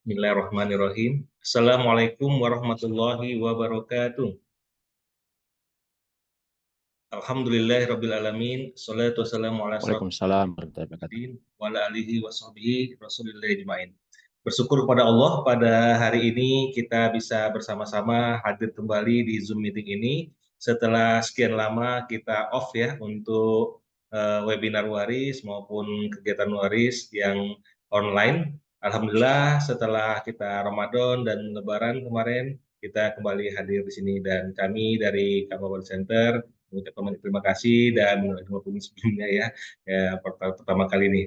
Bismillahirrahmanirrahim. Assalamualaikum warahmatullahi wabarakatuh. Alhamdulillahirabbil alamin. Shalatu wassalamu ala Waalaikumsalam warahmatullahi wabarakatuh. asrofil wa ala alihi wa sahbihi rasulillah ajmain. Bersyukur pada Allah pada hari ini kita bisa bersama-sama hadir kembali di Zoom meeting ini setelah sekian lama kita off ya untuk webinar waris maupun kegiatan waris yang online. Alhamdulillah setelah kita Ramadan dan Lebaran kemarin kita kembali hadir di sini dan kami dari Kabupaten Center mengucapkan terima kasih dan maupun sebelumnya ya pertama kali ini.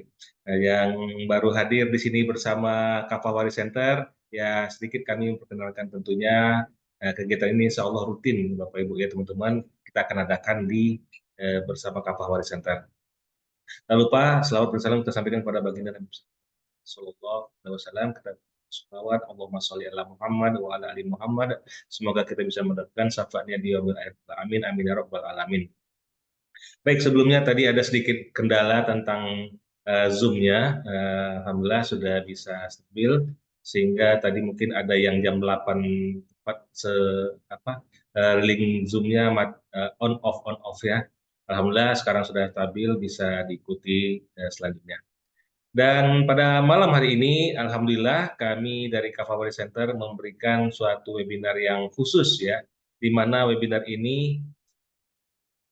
Yang baru hadir di sini bersama Kafawari Center, ya sedikit kami memperkenalkan tentunya kegiatan ini insya Allah rutin Bapak Ibu ya teman-teman kita akan adakan di bersama Kafawari Center. Tak lupa selawat bersalam kita sampaikan kepada baginda Nabi Sallallahu Alaihi Wasallam, kita selawat Allahumma sholli ala Muhammad wa ala ali Muhammad. Semoga kita bisa mendapatkan syafaatnya di yaumil akhir. Amin amin ya rabbal alamin. Baik, sebelumnya tadi ada sedikit kendala tentang Zoom-nya. Alhamdulillah sudah bisa stabil, sehingga tadi mungkin ada yang jam 8 tepat link Zoom-nya on off ya. Alhamdulillah sekarang sudah stabil, bisa diikuti selanjutnya. Dan pada malam hari ini, Alhamdulillah kami dari Kafawari Center memberikan suatu webinar yang khusus ya, di mana webinar ini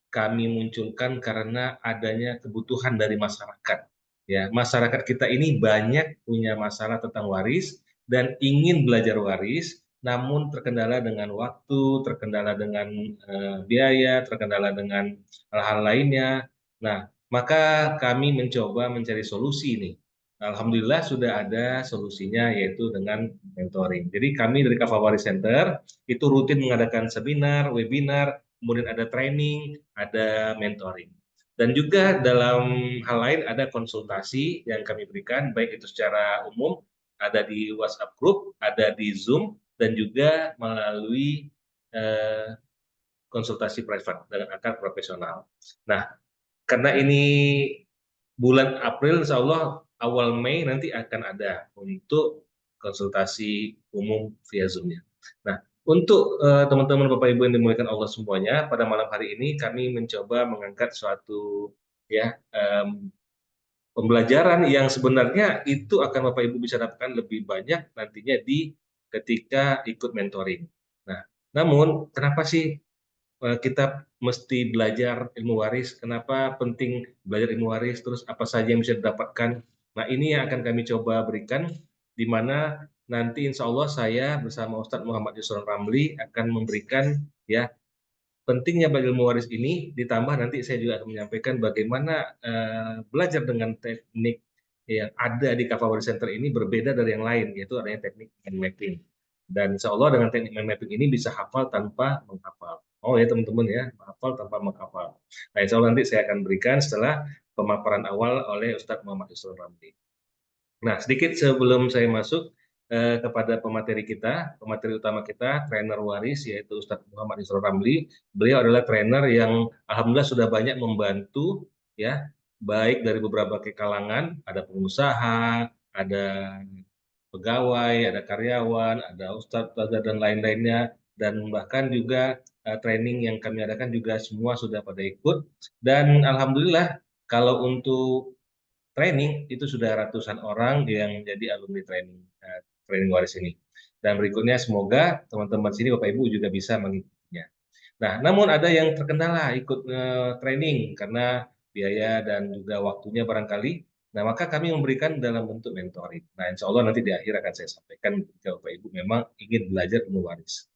kami munculkan karena adanya kebutuhan dari masyarakat. Ya, masyarakat kita ini banyak punya masalah tentang waris dan ingin belajar waris, namun terkendala dengan waktu, terkendala dengan biaya, terkendala dengan hal-hal lainnya. Nah, maka kami mencoba mencari solusi nih. Alhamdulillah sudah ada solusinya yaitu dengan mentoring. Jadi kami dari Kafawari Center itu rutin mengadakan seminar, webinar, kemudian ada training, ada mentoring. Dan juga dalam hal lain ada konsultasi yang kami berikan, baik itu secara umum, ada di WhatsApp group, ada di Zoom, dan juga melalui konsultasi private dengan akar profesional. Nah, karena ini bulan April, insya Allah awal Mei nanti akan ada untuk konsultasi umum via Zoom-nya. Nah, untuk teman-teman Bapak Ibu yang dimuliakan Allah semuanya, pada malam hari ini kami mencoba mengangkat suatu ya pembelajaran yang sebenarnya itu akan Bapak Ibu bisa dapatkan lebih banyak nantinya di ketika ikut mentoring. Nah, namun kenapa sih kita mesti belajar ilmu waris? Kenapa penting belajar ilmu waris? Terus apa saja yang bisa didapatkan? Nah, ini yang akan kami coba berikan, di mana nanti insya Allah saya bersama Ustadz Muhammad Yusron Ramli akan memberikan ya pentingnya belajar ilmu waris ini, ditambah nanti saya juga akan menyampaikan bagaimana belajar dengan teknik yang ada di Kafawari Center ini berbeda dari yang lain, yaitu adanya teknik mind mapping. Dan insya Allah dengan teknik mind mapping ini bisa hafal tanpa menghafal. Oh ya teman-teman ya, hafal tanpa menghafal. Nah insya Allah nanti saya akan berikan setelah pemaparan awal oleh Ustadz Muhammad Yusron Ramli. Nah, sedikit sebelum saya masuk kepada pemateri utama kita, trainer waris, yaitu Ustadz Muhammad Isra Ramli. Beliau adalah trainer yang alhamdulillah sudah banyak membantu, ya, baik dari beberapa kalangan, ada pengusaha, ada pegawai, ada karyawan, ada ustadz, dan lain-lainnya, dan bahkan juga training yang kami adakan juga semua sudah pada ikut. Dan alhamdulillah, kalau untuk training itu sudah ratusan orang yang menjadi alumni training waris ini. Dan berikutnya semoga teman-teman sini Bapak Ibu juga bisa mengikutinya. Nah, namun ada yang terkendala ikut training karena biaya dan juga waktunya barangkali. Nah, maka kami memberikan dalam bentuk mentoring. Nah, insya Allah nanti di akhir akan saya sampaikan jika Bapak Ibu memang ingin belajar ilmu waris.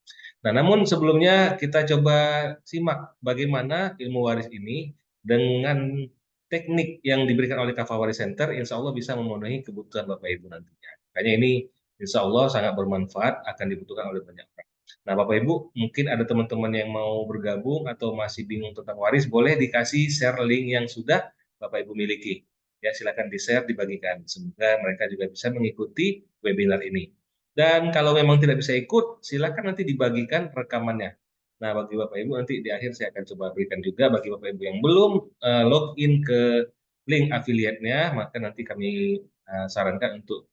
Nah, namun sebelumnya kita coba simak bagaimana ilmu waris ini dengan teknik yang diberikan oleh Kafawari Center, insya Allah bisa memenuhi kebutuhan Bapak Ibu nantinya. Makanya ini insya Allah sangat bermanfaat, akan dibutuhkan oleh banyak orang. Nah, Bapak Ibu, mungkin ada teman-teman yang mau bergabung atau masih bingung tentang waris, boleh dikasih share link yang sudah Bapak Ibu miliki. Ya, silakan di-share, dibagikan. Semoga mereka juga bisa mengikuti webinar ini. Dan kalau memang tidak bisa ikut, silakan nanti dibagikan rekamannya. Nah, bagi Bapak Ibu nanti di akhir saya akan coba berikan juga bagi Bapak Ibu yang belum login ke link affiliate-nya, maka nanti kami sarankan untuk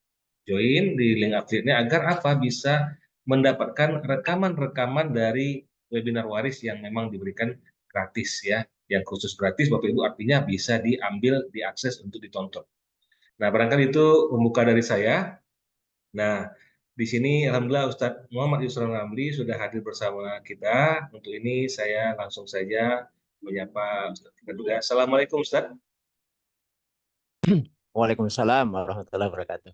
join di link affiliate-nya agar apa? Bisa mendapatkan rekaman-rekaman dari webinar waris yang memang diberikan gratis ya. Yang khusus gratis Bapak Ibu artinya bisa diambil, diakses untuk ditonton. Nah, barangkali itu pembuka dari saya. Nah, di sini Alhamdulillah Ustadz Muhammad Yusron Ramli sudah hadir bersama kita. Untuk ini saya langsung saja menyapa Ustadz kita juga. Assalamualaikum Ustadz. Waalaikumsalam warahmatullahi wabarakatuh.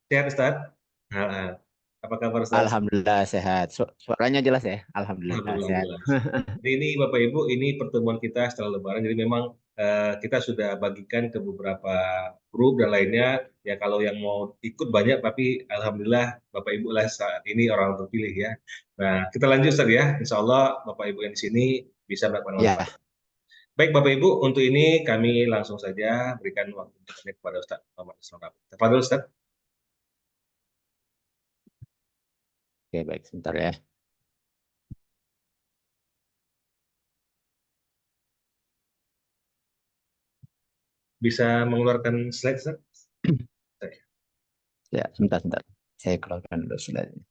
Sehat Ustadz? Nah, apa kabar Ustadz? Alhamdulillah sehat. Suaranya jelas ya? Alhamdulillah Alhamdulillah, sehat. alhamdulillah. Jadi ini Bapak Ibu, ini pertemuan kita setelah Lebaran. Jadi memang kita sudah bagikan ke beberapa grup dan lainnya. Ya kalau yang mau ikut banyak, tapi Alhamdulillah Bapak Ibu lah saat ini orang terpilih ya. Nah kita lanjut Ustaz ya. Insya Allah Bapak Ibu yang di sini bisa mendapatkan manfaat. Ya, Baik Bapak Ibu, untuk ini kami langsung saja berikan waktu kepada Ustaz Muhammad Islam. Tafadhol Ustaz. oke baik sebentar ya. Bisa mengeluarkan slide Ustaz? Ya, sebentar. Saya keluarkan dulu slide-nya.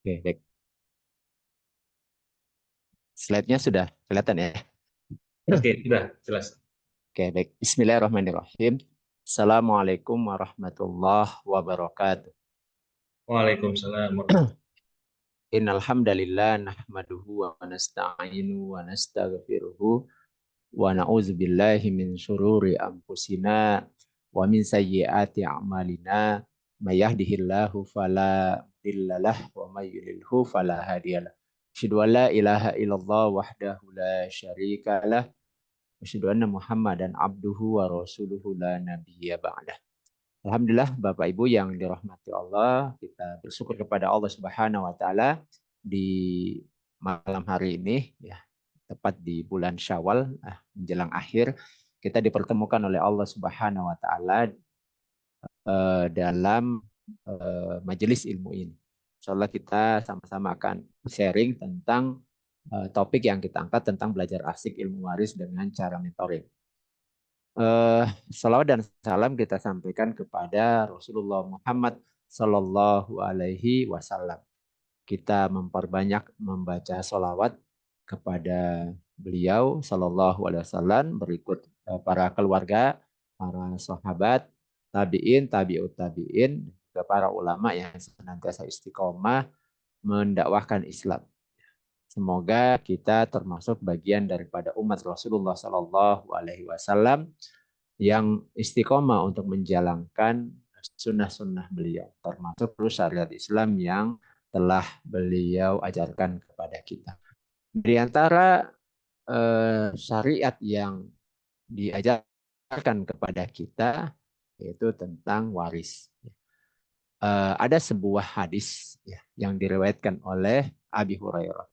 Oke, baik. Slide-nya sudah kelihatan ya? Oke, sudah jelas. Oke, baik. Bismillahirrahmanirrahim. Assalamualaikum warahmatullahi wabarakatuh. Waalaikumsalam warahmatullahi Innal hamdalillah nahmaduhu wa nasta'inu wa nastaghfiruhu wa na'udzu billahi min syururi anfusina wa min sayyiati a'malina may yahdihillahu fala mudhillalah wa may yudlilhu fala hadiyalah. Asyhadu an la ilaha illallah wahdahu la syarikalah wa asyhadu anna Muhammadan abduhu wa rasuluhu la nabiyya ba'dah. Alhamdulillah Bapak Ibu yang dirahmati Allah, kita bersyukur kepada Allah Subhanahu wa taala di malam hari ini ya, tepat di bulan Syawal menjelang akhir kita dipertemukan oleh Allah Subhanahu wa taala dalam majelis ilmu ini. Insyaallah kita sama-sama akan sharing tentang topik yang kita angkat tentang belajar asik ilmu waris dengan cara mentoring. Salawat dan salam kita sampaikan kepada Rasulullah Muhammad Sallallahu Alaihi Wasallam. Kita memperbanyak membaca salawat kepada beliau Sallallahu Alaihi Wasallam, berikut para keluarga, para sahabat, tabiin, tabiut tabiin, juga para ulama yang senantiasa istiqomah mendakwahkan Islam. Semoga kita termasuk bagian daripada umat Rasulullah Sallallahu Alaihi Wasallam yang istiqomah untuk menjalankan sunnah-sunnah beliau, termasuk syariat Islam yang telah beliau ajarkan kepada kita. Di antara syariat yang diajarkan kepada kita yaitu tentang waris. Ada sebuah hadis yang diriwayatkan oleh Abi Hurairah,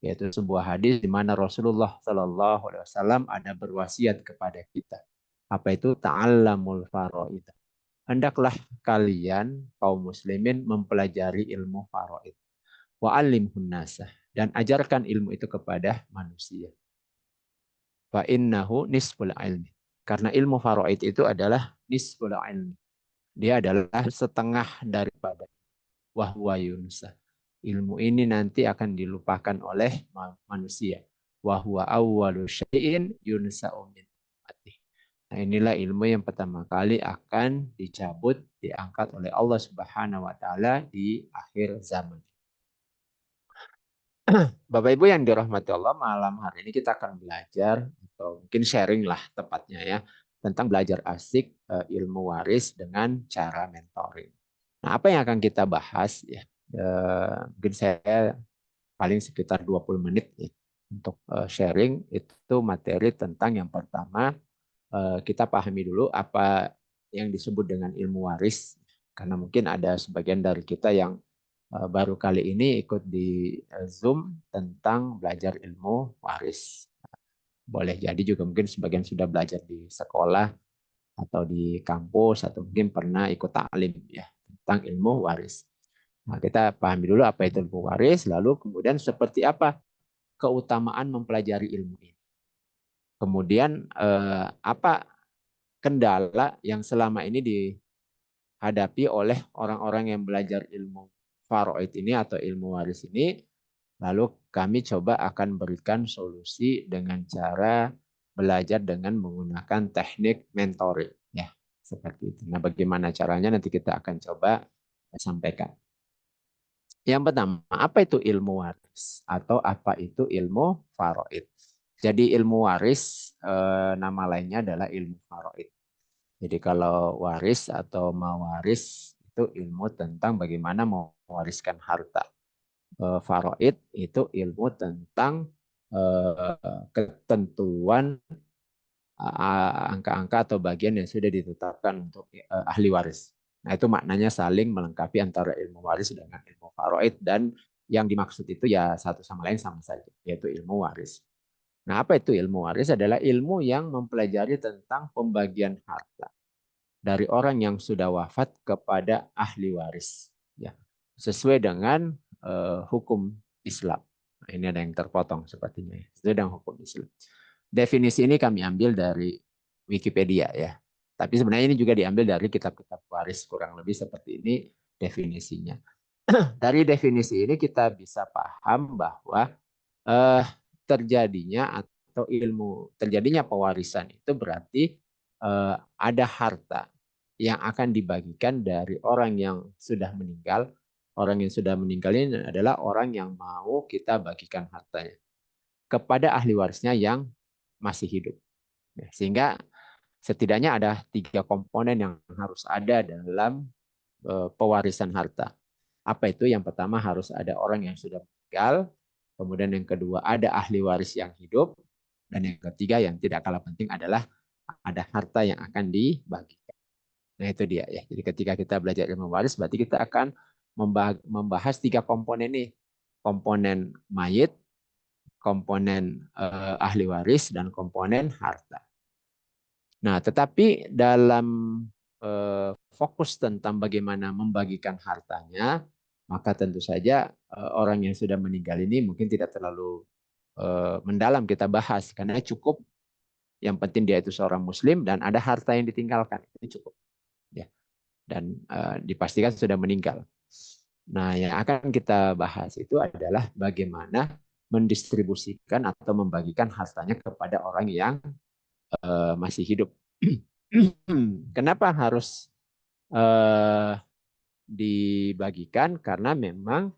yaitu sebuah hadis di mana Rasulullah Shallallahu Alaihi Wasallam ada berwasiat kepada kita. Apa itu? Ta'allamul faraid. Hendaklah kalian kaum muslimin mempelajari ilmu faraid. Wa alimhun nasa, dan ajarkan ilmu itu kepada manusia. Fa innahu nisful ilmi. Karena ilmu faraid itu adalah nisful ilmi. Dia adalah setengah daripada wahwa yunsa. Ilmu ini nanti akan dilupakan oleh manusia. Wahwa awwalu syai'in yunsa'u min ummati. Nah, inilah ilmu yang pertama kali akan dicabut, diangkat oleh Allah Subhanahu wa taala di akhir zaman. Bapak Ibu yang dirahmati Allah, malam hari ini kita akan belajar atau mungkin sharing lah tepatnya ya tentang belajar asik ilmu waris dengan cara mentoring. Nah, apa yang akan kita bahas ya? Mungkin saya paling sekitar 20 menit ya, untuk sharing itu materi tentang yang pertama kita pahami dulu apa yang disebut dengan ilmu waris, karena mungkin ada sebagian dari kita yang baru kali ini ikut di Zoom tentang belajar ilmu waris. Boleh jadi juga mungkin sebagian sudah belajar di sekolah atau di kampus atau mungkin pernah ikut taklim ya tentang ilmu waris. Nah, kita pahami dulu apa itu ilmu waris, lalu kemudian seperti apa keutamaan mempelajari ilmu ini. Kemudian apa kendala yang selama ini dihadapi oleh orang-orang yang belajar ilmu faraid ini atau ilmu waris ini. Lalu kami coba akan berikan solusi dengan cara belajar dengan menggunakan teknik mentoring. Ya, seperti itu. Nah, bagaimana caranya nanti kita akan coba sampaikan. Yang pertama, apa itu ilmu waris? Atau apa itu ilmu faraid? Jadi ilmu waris, nama lainnya adalah ilmu faraid. Jadi kalau waris atau mawaris itu ilmu tentang bagaimana mewariskan harta. Faraid itu ilmu tentang ketentuan angka-angka atau bagian yang sudah ditetapkan untuk ahli waris. Nah, itu maknanya saling melengkapi antara ilmu waris dengan ilmu faraid, dan yang dimaksud itu ya satu sama lain sama saja, yaitu ilmu waris. Nah, apa itu ilmu waris? Adalah ilmu yang mempelajari tentang pembagian harta dari orang yang sudah wafat kepada ahli waris, ya, sesuai dengan hukum Islam. Nah, ini ada yang terpotong sepertinya, sesuai dengan hukum Islam. Definisi ini kami ambil dari Wikipedia ya. Tapi sebenarnya ini juga diambil dari kitab-kitab waris, kurang lebih seperti ini definisinya. Dari definisi ini kita bisa paham bahwa eh, terjadinya pewarisan itu berarti ada harta yang akan dibagikan dari orang yang sudah meninggal. Orang yang sudah meninggal ini adalah orang yang mau kita bagikan hartanya kepada ahli warisnya yang masih hidup. Sehingga setidaknya ada 3 komponen yang harus ada dalam pewarisan harta. Apa itu? Yang pertama harus ada orang yang sudah meninggal, kemudian yang kedua ada ahli waris yang hidup, dan yang ketiga yang tidak kalah penting adalah ada harta yang akan dibagikan. Nah, itu dia ya. Jadi ketika kita belajar ilmu waris berarti kita akan membahas 3 komponen ini. Komponen mayit, komponen ahli waris, dan komponen harta. Nah, tetapi dalam fokus tentang bagaimana membagikan hartanya, maka tentu saja orang yang sudah meninggal ini mungkin tidak terlalu mendalam kita bahas, karena cukup yang penting dia itu seorang muslim dan ada harta yang ditinggalkan, itu cukup. Ya. Dan dipastikan sudah meninggal. Nah, yang akan kita bahas itu adalah bagaimana mendistribusikan atau membagikan hartanya kepada orang yang masih hidup. Kenapa harus dibagikan? Karena memang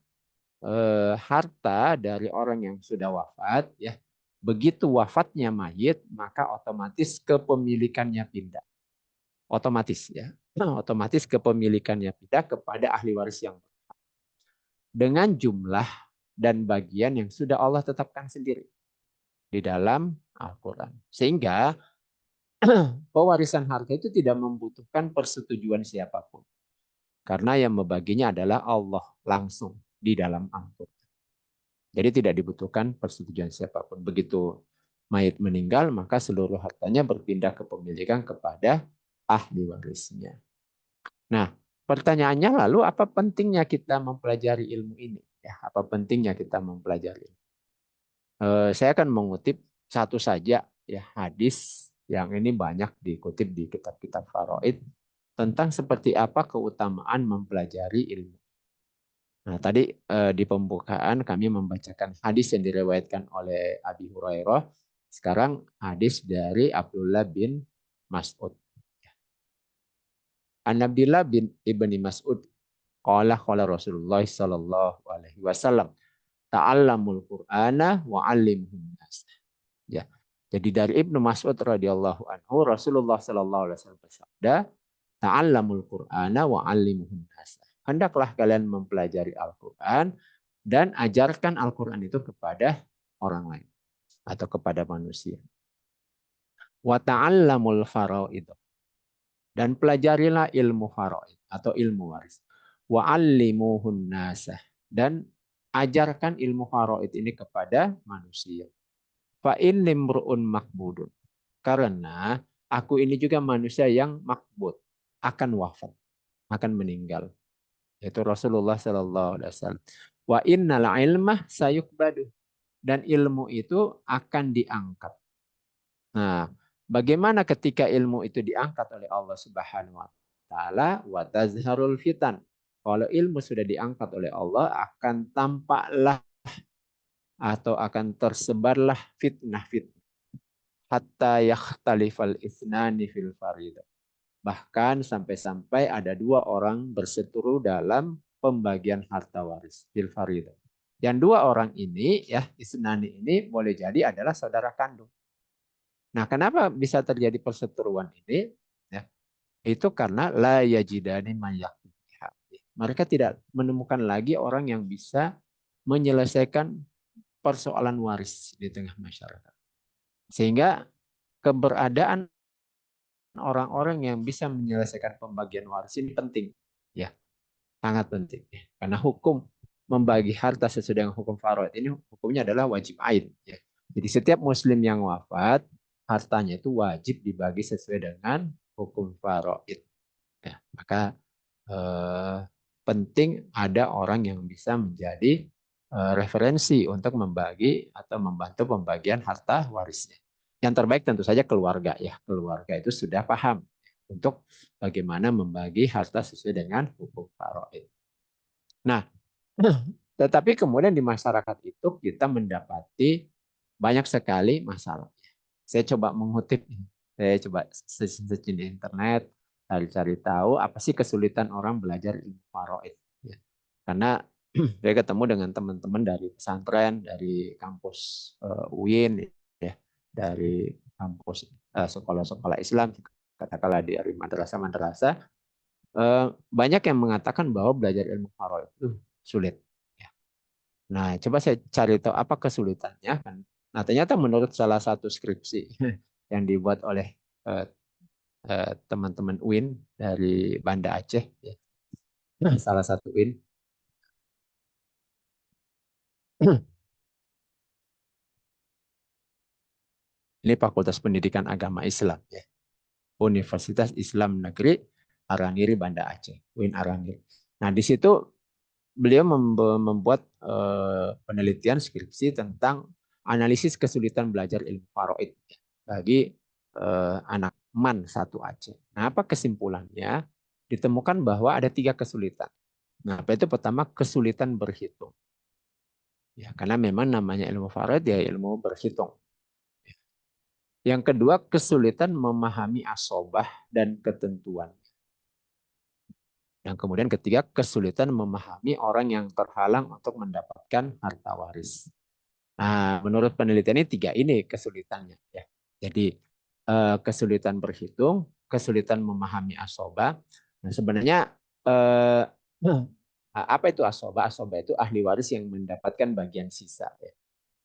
harta dari orang yang sudah wafat, ya, begitu wafatnya mayit maka otomatis kepemilikannya pindah. Otomatis ya, otomatis kepemilikannya pindah kepada ahli waris yang dengan jumlah dan bagian yang sudah Allah tetapkan sendiri di dalam Al-Quran. Sehingga pewarisan harta itu tidak membutuhkan persetujuan siapapun. Karena yang membaginya adalah Allah langsung di dalam Al-Quran. Jadi tidak dibutuhkan persetujuan siapapun. Begitu mayit meninggal, maka seluruh hartanya berpindah kepemilikan kepada ahli warisnya. Nah, pertanyaannya lalu apa pentingnya kita mempelajari ilmu ini? Ya, apa pentingnya kita mempelajari? Saya akan mengutip satu saja ya hadis yang ini banyak dikutip di kitab-kitab faraid tentang seperti apa keutamaan mempelajari ilmu. Nah, tadi di pembukaan kami membacakan hadis yang diriwayatkan oleh Abi Hurairah. Sekarang hadis dari Abdullah bin Mas'ud. An Abdullah bin Ibni Mas'ud qala Rasulullah sallallahu alaihi wasallam ta'allamul Qur'ana wa 'allimuhun nas. Ya. Jadi dari Ibnu Mas'ud radhiyallahu anhu Rasulullah sallallahu alaihi wasallam bersabda, ta'allamul Qur'ana wa 'allimuhun nas. Hendaklah kalian mempelajari Al-Qur'an dan ajarkan Al-Qur'an itu kepada orang lain atau kepada manusia. Wa ta'allamul faraid. Dan pelajarilah ilmu faraid atau ilmu waris. Wa 'allimuhun nas. Dan ajarkan ilmu faraid ini kepada manusia. Fa innimru'un makbudun. Karena aku ini juga manusia yang makbud, akan wafat, akan meninggal. yaitu Rasulullah Sallallahu Alaihi Wasallam. Wa innal ilmah sayukbadu, dan ilmu itu akan diangkat. Nah, bagaimana ketika ilmu itu diangkat oleh Allah Subhanahu wa taala? Wa tazharul fitan. Kalau ilmu sudah diangkat oleh Allah, akan tampaklah atau akan tersebarlah fitnah-fitnah hatta yakhtalifal isnani fil faridah. Bahkan sampai-sampai ada dua orang berseteru dalam pembagian harta waris fil faridah. Yang dua orang ini ya isnani ini boleh jadi adalah saudara kandung. Nah, kenapa bisa terjadi perseteruan ini? Ya, itu karena la yajidani mayak. Mereka tidak menemukan lagi orang yang bisa menyelesaikan persoalan waris di tengah masyarakat. Sehingga keberadaan orang-orang yang bisa menyelesaikan pembagian waris ini penting, ya, sangat penting. Karena hukum membagi harta sesuai dengan hukum faraid ini hukumnya adalah wajib ain. Ya. Jadi setiap muslim yang wafat hartanya itu wajib dibagi sesuai dengan hukum faraid. Ya, maka penting ada orang yang bisa menjadi referensi untuk membagi atau membantu pembagian harta warisnya. Yang terbaik tentu saja keluarga ya. Keluarga itu sudah paham untuk bagaimana membagi harta sesuai dengan hukum faraid. Nah, tetapi kemudian di masyarakat itu kita mendapati banyak sekali masalah. Saya coba mengutip, saya coba searching di internet, cari-cari tahu apa sih kesulitan orang belajar ilmu faraid. Ya. Karena saya ketemu dengan teman-teman dari pesantren, dari kampus UIN, ya, dari kampus sekolah-sekolah Islam, katakanlah dari madrasah-madrasah, banyak yang mengatakan bahwa belajar ilmu faraid itu sulit. Ya. Nah, coba saya cari tahu apa kesulitannya kan. Nah, ternyata menurut salah satu skripsi yang dibuat oleh teman-teman UIN dari Banda Aceh, ya. Salah satu UIN. Ini Fakultas Pendidikan Agama Islam, ya. Universitas Islam Negeri Arangiri Banda Aceh, UIN Arangiri. Nah, di situ beliau membuat penelitian skripsi tentang analisis kesulitan belajar ilmu faraid bagi anak MAN 1 Aceh. Nah, apa kesimpulannya? Ditemukan bahwa ada 3 kesulitan. Nah, apa itu? Pertama, kesulitan berhitung. Ya, karena memang namanya ilmu faraid ya ilmu berhitung. Yang kedua, kesulitan memahami asobah dan ketentuan. Dan kemudian ketiga, kesulitan memahami orang yang terhalang untuk mendapatkan harta waris. Nah, menurut penelitian ini 3 ini kesulitannya. Ya. Jadi kesulitan berhitung, kesulitan memahami asobah. Nah, sebenarnya apa itu asobah? Asobah itu ahli waris yang mendapatkan bagian sisa. Ya.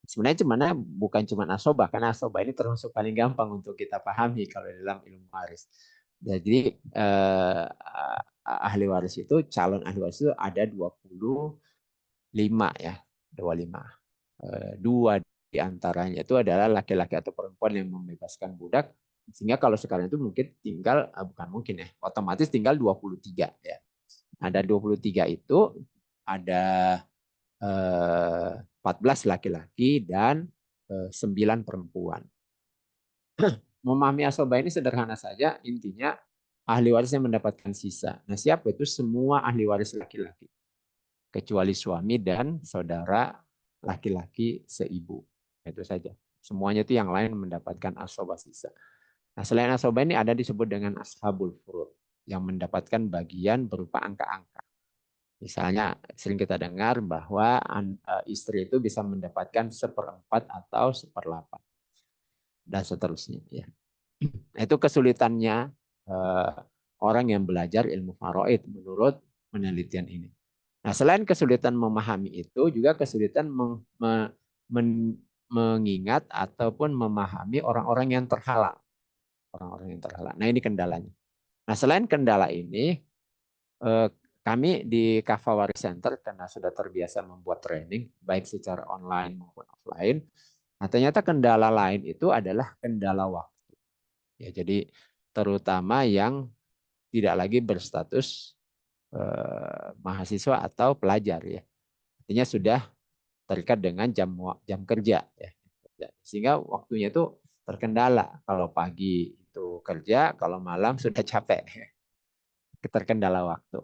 Sebenarnya bukan cuma asobah, karena asobah ini termasuk paling gampang untuk kita pahami kalau dalam ilmu waris. Jadi ahli waris itu, calon ahli waris itu ada 25 ya, 25. 2 di antaranya itu adalah laki-laki atau perempuan yang membebaskan budak. Sehingga kalau sekarang itu mungkin tinggal, bukan mungkin ya, otomatis tinggal 23 ya. Ada 23 itu ada 14 laki-laki dan 9 perempuan. Memahami asobah ini sederhana saja, intinya ahli waris yang mendapatkan sisa. Nah, siapa itu? Semua ahli waris laki-laki, kecuali suami dan saudara laki-laki seibu. Itu saja. Semuanya itu yang lain mendapatkan asobah sisa. Nah, selain asobah ini ada disebut dengan ashabul furud, yang mendapatkan bagian berupa angka-angka. Misalnya sering kita dengar bahwa istri itu bisa mendapatkan 1/4 atau 1/8 dan seterusnya. Ya. Itu kesulitannya orang yang belajar ilmu faraid menurut penelitian ini. Nah, selain kesulitan memahami itu, juga kesulitan mengingat ataupun memahami orang-orang yang terhalang. Orang-orang yang terhalang. Nah, ini kendalanya. Nah, selain kendala ini, kami di Kava Waris Center karena sudah terbiasa membuat training baik secara online maupun offline. Nah, ternyata kendala lain itu adalah kendala waktu. Ya, jadi terutama yang tidak lagi berstatus mahasiswa atau pelajar ya. Artinya sudah terikat dengan jam kerja ya. Sehingga waktunya itu terkendala. Kalau pagi itu kerja, kalau malam sudah capek. Terkendala waktu.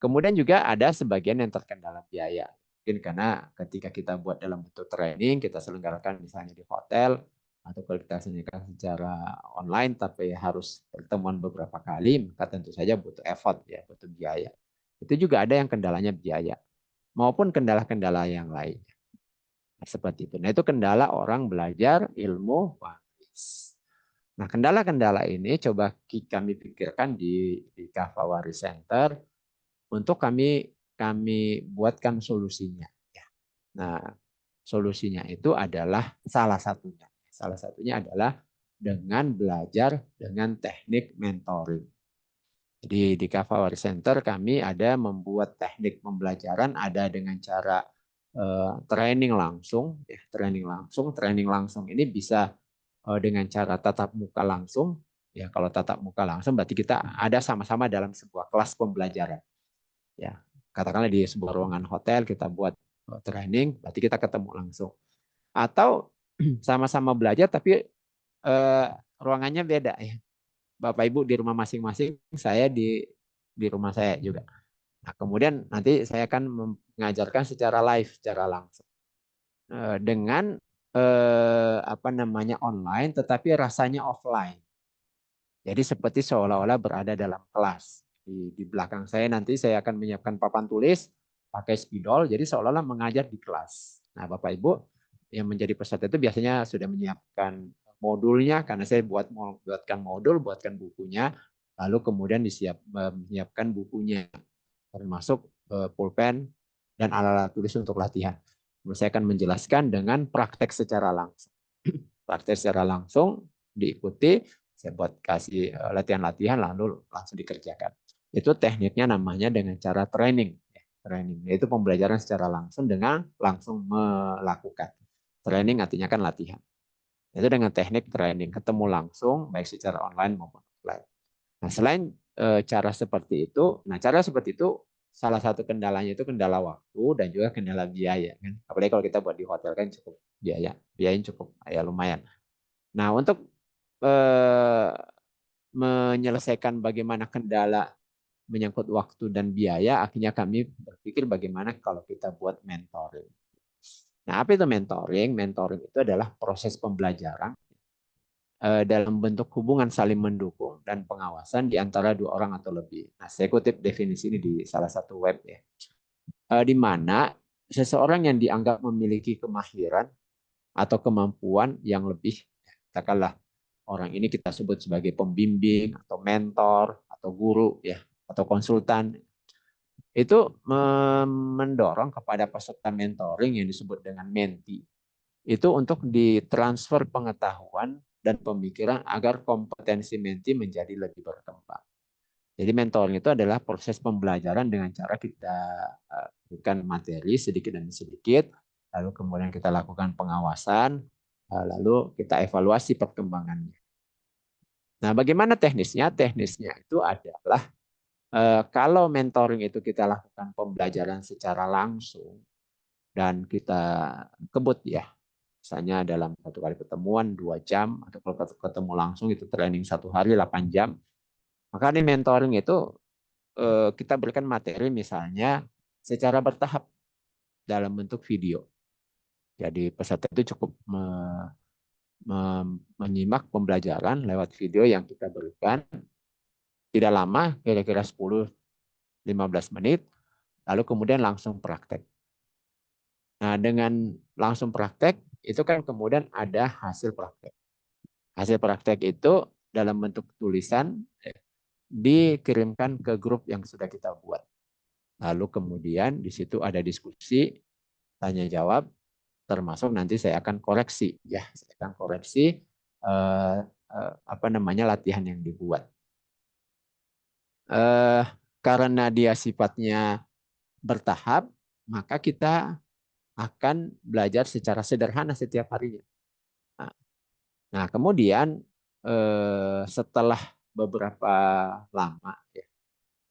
Kemudian juga ada sebagian yang terkendala biaya. Mungkin karena ketika kita buat dalam bentuk training, kita selenggarakan misalnya di hotel, atau kalau kita selenggarakan secara online, tapi harus pertemuan beberapa kali, maka tentu saja butuh effort, ya, butuh biaya. Itu juga ada yang kendalanya biaya, maupun kendala-kendala yang lain. Seperti itu. Nah, itu kendala orang belajar ilmu waris. Nah, kendala-kendala ini coba kami pikirkan di Kava Waris Center untuk kami buatkan solusinya. Nah, solusinya itu adalah salah satunya. Salah satunya adalah dengan belajar dengan teknik mentoring. Jadi di Kava Waris Center kami ada membuat teknik pembelajaran, ada dengan cara training langsung, ya, training langsung ini bisa dengan cara tatap muka langsung. Ya, kalau tatap muka langsung berarti kita ada sama-sama dalam sebuah kelas pembelajaran. Ya, katakanlah di sebuah ruangan hotel kita buat training, berarti kita ketemu langsung. Atau sama-sama belajar tapi ruangannya beda ya. Bapak Ibu di rumah masing-masing, saya di rumah saya juga. Nah, kemudian nanti saya akan mengajarkan secara live, secara langsung dengan apa namanya online, tetapi rasanya offline. Jadi seperti seolah-olah berada dalam kelas. Di belakang saya nanti saya akan menyiapkan papan tulis pakai spidol, jadi seolah-olah mengajar di kelas. Nah, Bapak Ibu yang menjadi peserta itu biasanya sudah menyiapkan modulnya, karena saya buatkan modul, buatkan bukunya, lalu kemudian menyiapkan bukunya, termasuk pulpen dan alat-alat tulis untuk latihan. Saya akan menjelaskan dengan praktek secara langsung. Praktek secara langsung diikuti, saya buat kasih latihan-latihan lalu langsung dikerjakan. Itu tekniknya namanya dengan cara training. Training yaitu pembelajaran secara langsung dengan langsung melakukan. Training artinya kan latihan. Itu dengan teknik training, ketemu langsung baik secara online maupun offline. Nah, selain cara seperti itu, salah satu kendalanya itu kendala waktu dan juga kendala biaya kan. Apalagi kalau kita buat di hotel kan cukup biayanya cukup ya lumayan. Nah, untuk menyelesaikan bagaimana kendala menyangkut waktu dan biaya, akhirnya kami berpikir bagaimana kalau kita buat mentoring. Nah, apa itu mentoring? Mentoring itu adalah proses pembelajaran dalam bentuk hubungan saling mendukung dan pengawasan di antara dua orang atau lebih. Nah, saya kutip definisi ini di salah satu web ya. Di mana seseorang yang dianggap memiliki kemahiran atau kemampuan yang lebih, katakanlah orang ini kita sebut sebagai pembimbing atau mentor atau guru ya atau konsultan, itu mendorong kepada peserta mentoring yang disebut dengan menti itu untuk ditransfer pengetahuan dan pemikiran agar kompetensi menti menjadi lebih berkembang. Jadi mentoring itu adalah proses pembelajaran dengan cara kita berikan materi sedikit demi sedikit, lalu kemudian kita lakukan pengawasan, lalu kita evaluasi perkembangannya. Nah, bagaimana teknisnya? Teknisnya itu adalah kalau mentoring itu kita lakukan pembelajaran secara langsung dan kita kebut ya, misalnya dalam satu kali pertemuan 2 jam, atau kalau ketemu langsung itu training 1 hari 8 jam, maka di mentoring itu kita berikan materi misalnya secara bertahap dalam bentuk video. Jadi peserta itu cukup menyimak pembelajaran lewat video yang kita berikan, tidak lama, kira-kira 10-15 menit, lalu kemudian langsung praktek. Nah, dengan langsung praktek, itu kan kemudian ada hasil praktek. Hasil praktek itu dalam bentuk tulisan dikirimkan ke grup yang sudah kita buat. Lalu kemudian di situ ada diskusi, tanya jawab, termasuk nanti saya akan koreksi ya, saya akan koreksi apa namanya latihan yang dibuat. Karena dia sifatnya bertahap, maka kita akan belajar secara sederhana setiap harinya. Nah, kemudian setelah beberapa lama, ya,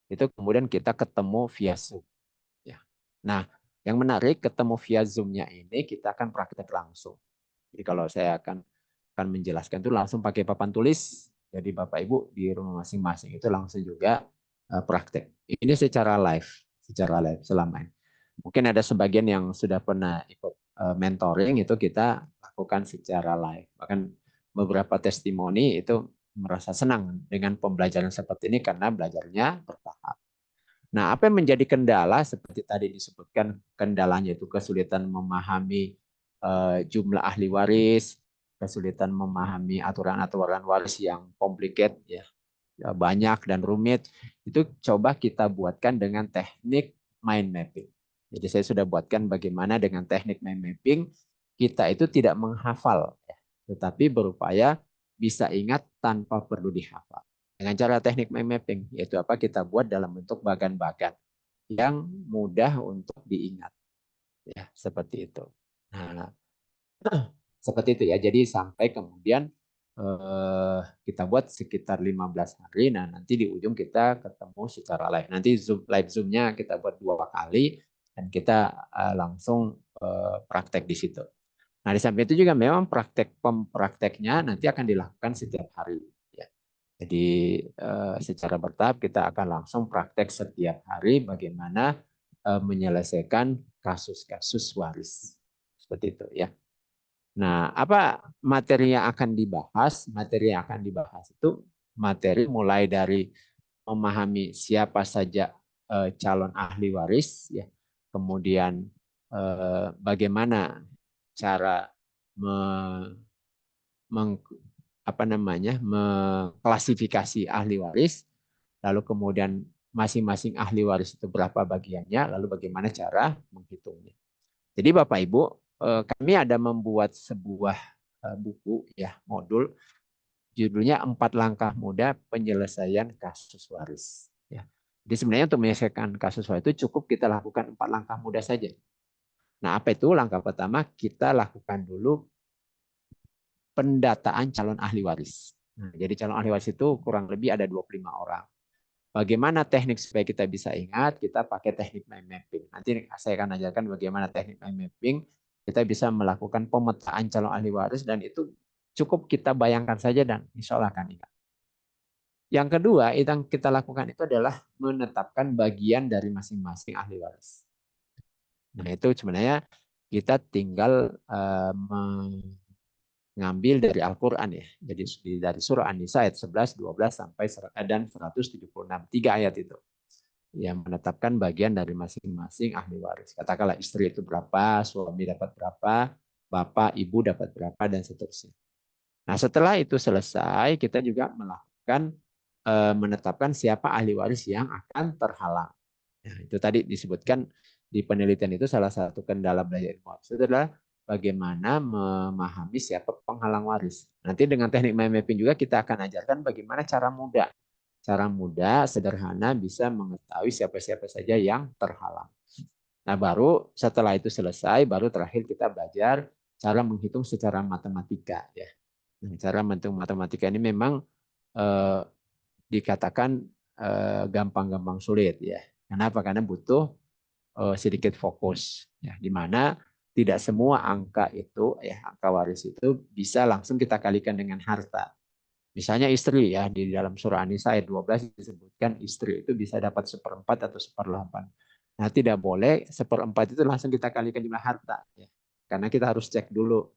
Itu kemudian kita ketemu via Zoom. Ya. Nah, yang menarik ketemu via Zoom-nya ini kita akan praktek langsung. Jadi kalau saya akan menjelaskan itu langsung pakai papan tulis. Jadi Bapak Ibu di rumah masing-masing itu langsung juga praktek. Ini secara live selama ini. Mungkin ada sebagian yang sudah pernah ikut mentoring itu kita lakukan secara live. Bahkan beberapa testimoni itu merasa senang dengan pembelajaran seperti ini karena belajarnya bertahap. Nah, apa yang menjadi kendala seperti tadi disebutkan kendalanya itu kesulitan memahami jumlah ahli waris, kesulitan memahami aturan-aturan waris yang complicated ya, banyak dan rumit. Itu coba kita buatkan dengan teknik mind mapping. Jadi saya sudah buatkan bagaimana dengan teknik mind mapping kita itu tidak menghafal ya, tetapi berupaya bisa ingat tanpa perlu dihafal. Dengan cara teknik mind mapping, yaitu apa? Kita buat dalam bentuk bagan-bagan yang mudah untuk diingat. Ya, seperti itu. Nah, seperti itu ya. Jadi sampai kemudian kita buat sekitar 15 hari. Nah, nanti di ujung kita ketemu secara live. Nanti live Zoom-nya kita buat 2 kali dan kita langsung praktek di situ. Nah, di samping itu juga memang prakteknya nanti akan dilakukan setiap hari. Ya. Jadi secara bertahap kita akan langsung praktek setiap hari bagaimana menyelesaikan kasus-kasus waris. Seperti itu ya. Nah, apa materi yang akan dibahas? Materi yang akan dibahas itu materi mulai dari memahami siapa saja calon ahli waris, ya. Kemudian bagaimana cara me, meng, apa namanya mengklasifikasi ahli waris, lalu kemudian masing-masing ahli waris itu berapa bagiannya, lalu bagaimana cara menghitungnya. Jadi Bapak Ibu, kami ada membuat sebuah buku ya, modul judulnya 4 langkah mudah penyelesaian kasus waris. Ya. Jadi sebenarnya untuk menyelesaikan kasus waris itu cukup kita lakukan 4 langkah mudah saja. Nah, apa itu? Langkah pertama kita lakukan dulu pendataan calon ahli waris. Nah, jadi calon ahli waris itu kurang lebih ada 25 orang. Bagaimana teknik supaya kita bisa ingat? Kita pakai teknik mind mapping. Nanti saya akan ajarkan bagaimana teknik mind mapping. Kita bisa melakukan pemetaan calon ahli waris dan itu cukup kita bayangkan saja dan insya Allah akan ingat. Yang kedua yang kita lakukan itu adalah menetapkan bagian dari masing-masing ahli waris. Nah itu sebenarnya kita tinggal mengambil dari Al-Quran ya. Jadi dari surah An-Nisa ayat 11, 12 sampai dan 176. 3 ayat itu yang menetapkan bagian dari masing-masing ahli waris. Katakanlah istri itu berapa, suami dapat berapa, bapak, ibu dapat berapa, dan seterusnya. Nah setelah itu selesai, kita juga melakukan menetapkan siapa ahli waris yang akan terhalang. Nah, itu tadi disebutkan di penelitian itu salah satu kendala belajar ilmu waris itu adalah bagaimana memahami siapa penghalang waris. Nanti dengan teknik mind mapping juga kita akan ajarkan bagaimana cara mudah, sederhana bisa mengetahui siapa-siapa saja yang terhalang. Nah, baru setelah itu selesai, baru terakhir kita belajar cara menghitung secara matematika. Ya. Nah, cara menghitung matematika ini memang dikatakan gampang-gampang sulit. Ya. Kenapa? Karena butuh sedikit fokus. Ya, di mana tidak semua angka itu, ya angka waris itu bisa langsung kita kalikan dengan harta. Misalnya istri ya di dalam surah An-Nisa ayat 12 disebutkan istri itu bisa dapat 1/4 atau 1/8. Nah tidak boleh 1/4 itu langsung kita kalikan jumlah harta. Ya. Karena kita harus cek dulu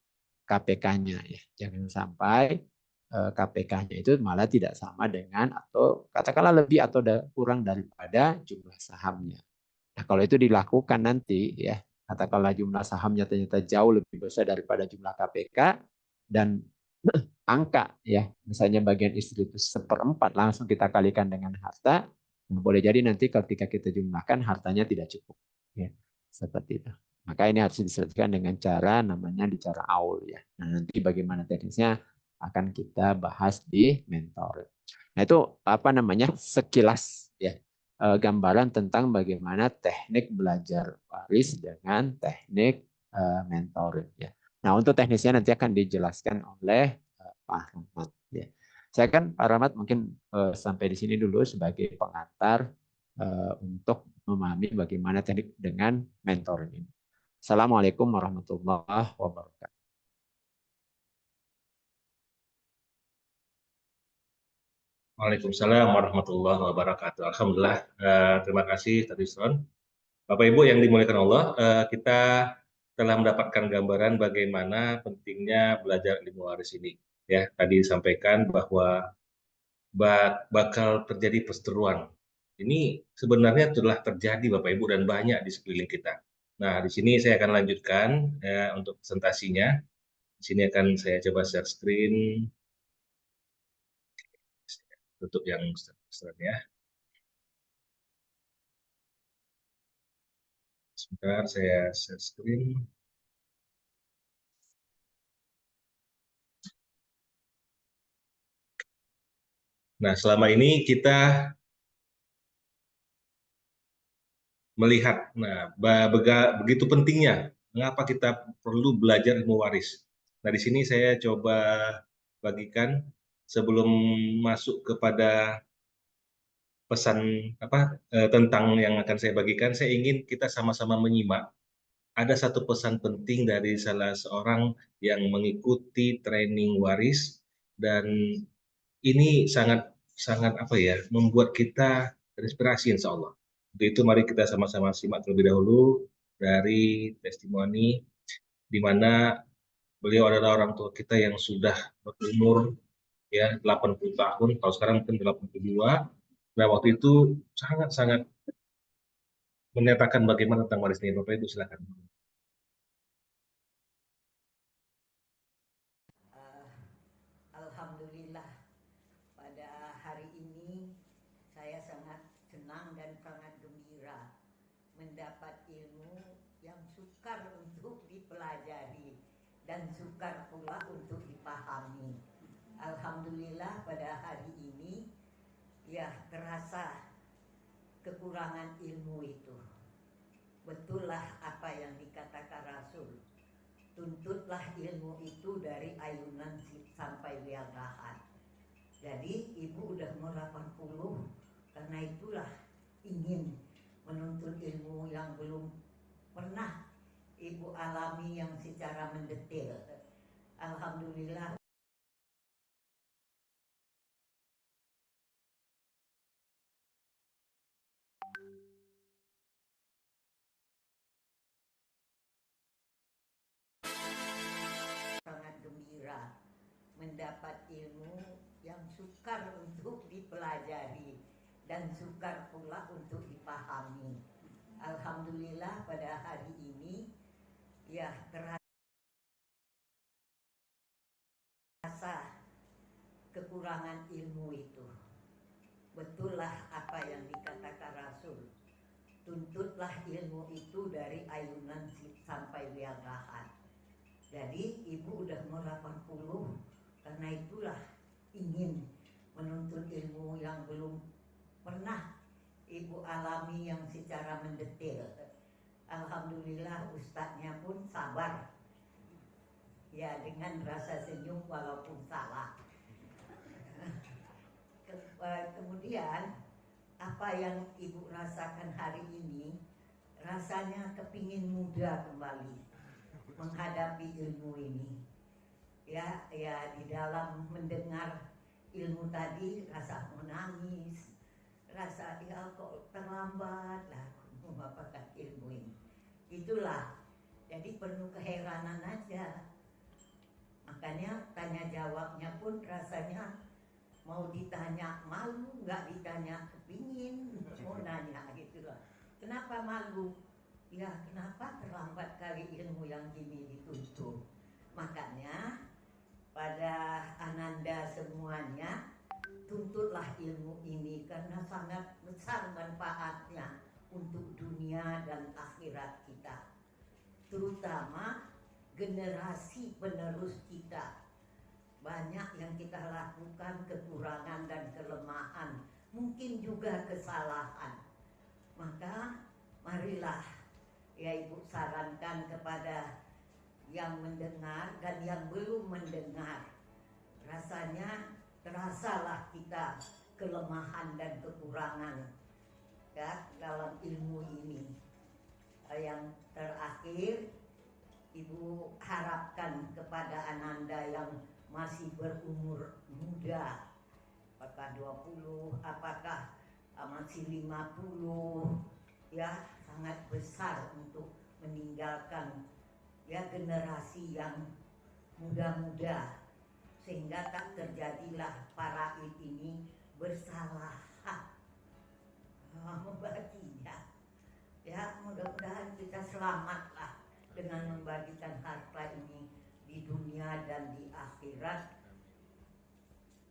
KPK-nya. Ya. Jangan sampai KPK-nya itu malah tidak sama dengan atau katakanlah lebih atau kurang daripada jumlah sahamnya. Nah kalau itu dilakukan nanti ya katakanlah jumlah sahamnya ternyata jauh lebih besar daripada jumlah KPK dan angka ya misalnya bagian istri itu 1/4 langsung kita kalikan dengan harta boleh jadi nanti ketika kita jumlahkan hartanya tidak cukup ya seperti itu maka ini harus diselesaikan dengan cara namanya di cara aul ya nah nanti bagaimana teknisnya akan kita bahas di mentor nah itu apa namanya sekilas ya gambaran tentang bagaimana teknik belajar waris dengan teknik mentoring ya nah untuk teknisnya nanti akan dijelaskan oleh Pak Rahmat. Ya. Saya kan Pak Rahmat mungkin sampai di sini dulu sebagai pengantar. untuk memahami bagaimana teknik dengan mentoring ini. Assalamualaikum warahmatullahi wabarakatuh. Waalaikumsalam warahmatullahi wabarakatuh. Alhamdulillah, terima kasih Tadi Son. Bapak Ibu yang dimuliakan Allah, kita telah mendapatkan gambaran bagaimana pentingnya belajar ilmu waris ini. Ya, tadi disampaikan bahwa bakal terjadi perseteruan. Ini sebenarnya telah terjadi Bapak Ibu dan banyak di sekeliling kita. Nah, di sini saya akan lanjutkan untuk presentasinya. Di sini akan saya coba share screen, tutup yang ya. Sebentar, saya share screen. Nah, selama ini kita melihat, begitu pentingnya, mengapa kita perlu belajar ilmu waris. Nah, di sini saya coba bagikan sebelum masuk kepada pesan tentang yang akan saya bagikan, saya ingin kita sama-sama menyimak. Ada satu pesan penting dari salah seorang yang mengikuti training waris dan ini sangat sangat membuat kita terinspirasi insya Allah. Untuk itu mari kita sama-sama simak terlebih dahulu dari testimoni di mana beliau adalah orang tua kita yang sudah berumur ya 80 tahun, kalau sekarang mungkin 82. Nah, waktu itu sangat-sangat menyatakan bagaimana tentang waris ini. Bapak Ibu silakan. Alhamdulillah, pada hari ini saya sangat senang dan sangat gembira mendapat ilmu yang sukar untuk dipelajari dan sukar pula untuk dipahami. Alhamdulillah, pada hari ini ya terasa kekurangan ilmu itu. Betullah apa yang dikatakan Rasul, tuntutlah ilmu itu dari ayunan sampai liang lahat. Jadi ibu udah mau 80, karena itulah ingin menuntut ilmu yang belum pernah ibu alami yang secara mendetail. Alhamdulillah sangat gembira mendapat ilmu yang sukar untuk dipelajari dan sukar pula untuk dipahami. Alhamdulillah, pada hari ini ya terasa kekurangan ilmu itu. Betullah apa yang dikatakan Rasul, tuntutlah ilmu itu dari ayunan sampai liang lahat. Jadi ibu udah mau 80, karena itulah ingin menuntut ilmu yang belum pernah ibu alami yang secara mendetail. Alhamdulillah, ustadznya pun sabar ya, dengan rasa senyum walaupun salah. Kemudian apa yang ibu rasakan hari ini, rasanya kepingin muda kembali menghadapi ilmu ini. Ya di dalam mendengar ilmu tadi rasa menangis, rasa ya kok terlambat lah mendapatkan ilmu ini. Itulah, jadi penuh keheranan aja. Makanya tanya jawabnya pun rasanya mau ditanya malu, nggak ditanya kepingin, mau nanya gitu loh. Kenapa malu? Ya kenapa terlambat kali ilmu yang gini dituntut. Makanya pada Ananda semuanya, tuntutlah ilmu ini karena sangat besar manfaatnya untuk dunia dan akhirat kita, terutama generasi penerus kita. Banyak yang kita lakukan kekurangan dan kelemahan, mungkin juga kesalahan. Maka marilah ya ibu sarankan kepada yang mendengar dan yang belum mendengar, rasanya terasalah kita kelemahan dan kekurangan. ya dalam ilmu ini. Yang terakhir, Ibu harapkan kepada Ananda yang masih berumur muda, apakah 20, apakah masih 50, ya sangat besar untuk meninggalkan ya generasi yang muda-muda, sehingga tak terjadilah para ini bersalah membaginya. Ya mudah-mudahan kita selamatlah dengan membagikan harta ini di dunia dan di akhirat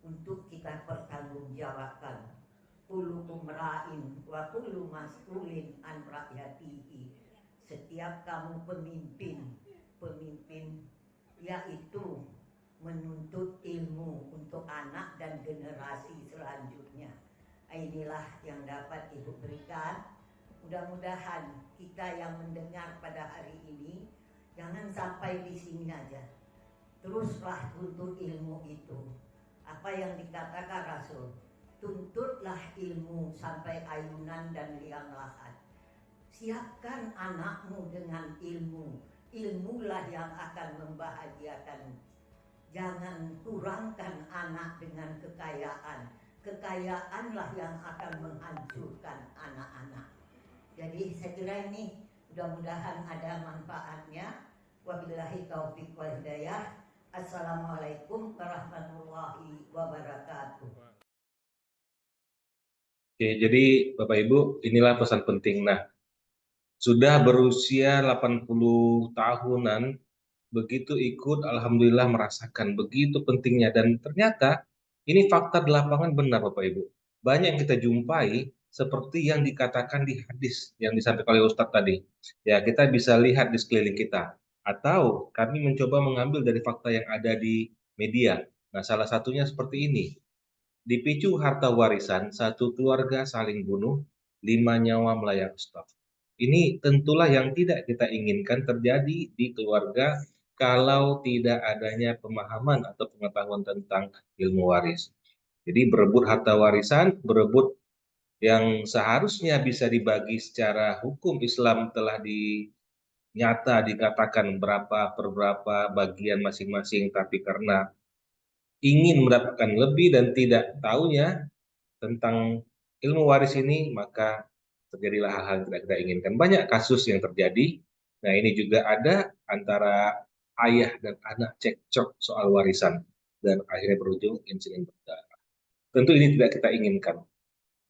untuk kita pertanggungjawabkan. Kullukum ra'in wa kullu mas'ulin an ra'yatihi. Setiap kamu pemimpin yaitu menuntut ilmu untuk anak dan generasi selanjutnya. Inilah yang dapat Ibu berikan. Mudah-mudahan kita yang mendengar pada hari ini jangan sampai di sini aja. Teruslah tuntut ilmu itu. Apa yang dikatakan Rasul, tuntutlah ilmu sampai ayunan dan liang lahat. Siapkan anakmu dengan ilmu. Ilmulah yang akan membahagiakanmu. Jangan kurangkan anak dengan kekayaan. Kekayaanlah yang akan menghancurkan anak-anak. Jadi saya kira ini mudah-mudahan ada manfaatnya. Wabillahi taufiq wal hidayah. Assalamualaikum warahmatullahi wabarakatuh. Oke, jadi Bapak Ibu, inilah pesan penting. Nah, sudah berusia 80 tahunan, begitu ikut, alhamdulillah merasakan begitu pentingnya. Dan ternyata ini fakta di lapangan benar Bapak Ibu. Banyak yang kita jumpai seperti yang dikatakan di hadis yang disampaikan oleh Ustadz tadi. Ya, kita bisa lihat di sekeliling kita. Atau kami mencoba mengambil dari fakta yang ada di media. Nah, salah satunya seperti ini. Dipicu harta warisan, satu keluarga saling bunuh, 5 nyawa melayang staf. Ini tentulah yang tidak kita inginkan terjadi di keluarga kalau tidak adanya pemahaman atau pengetahuan tentang ilmu waris. Jadi berebut harta warisan, berebut yang seharusnya bisa dibagi secara hukum Islam telah nyata dikatakan berapa per berapa bagian masing-masing, tapi karena ingin mendapatkan lebih dan tidak tahunya tentang ilmu waris ini, maka terjadilah hal-hal yang tidak kita inginkan. Banyak kasus yang terjadi. Nah, ini juga ada antara ayah dan anak cekcok soal warisan dan akhirnya berujung insiden berdarah. Tentu ini tidak kita inginkan.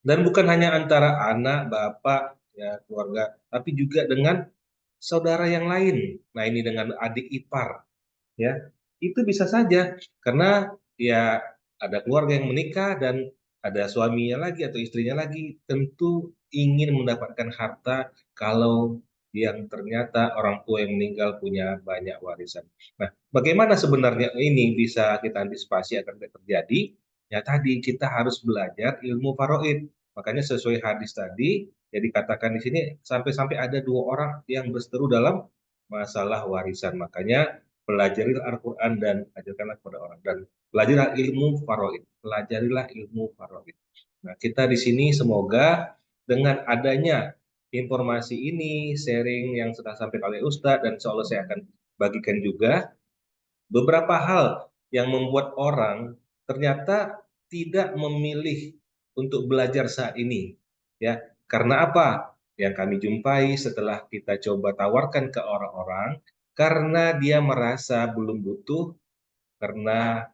Dan bukan hanya antara anak, bapak, ya keluarga, tapi juga dengan saudara yang lain. Nah, ini dengan adik ipar, ya. Itu bisa saja karena ya ada keluarga yang menikah dan ada suaminya lagi atau istrinya lagi, tentu ingin mendapatkan harta kalau yang ternyata orang tua yang meninggal punya banyak warisan. Nah, bagaimana sebenarnya ini bisa kita antisipasi agar tidak terjadi? Ya tadi kita harus belajar ilmu faraid. Makanya sesuai hadis tadi, ya dikatakan di sini sampai-sampai ada 2 orang yang berseteru dalam masalah warisan. Makanya pelajarilah Al-Quran dan ajarkanlah kepada orang. Dan pelajarilah ilmu faraid. Pelajarilah ilmu faraid. Nah, kita di sini semoga dengan adanya informasi ini, sharing yang sudah sampai oleh Ustadz, dan insya Allah saya akan bagikan juga beberapa hal yang membuat orang ternyata tidak memilih untuk belajar saat ini. Ya, karena apa? Yang kami jumpai setelah kita coba tawarkan ke orang-orang, karena dia merasa belum butuh, karena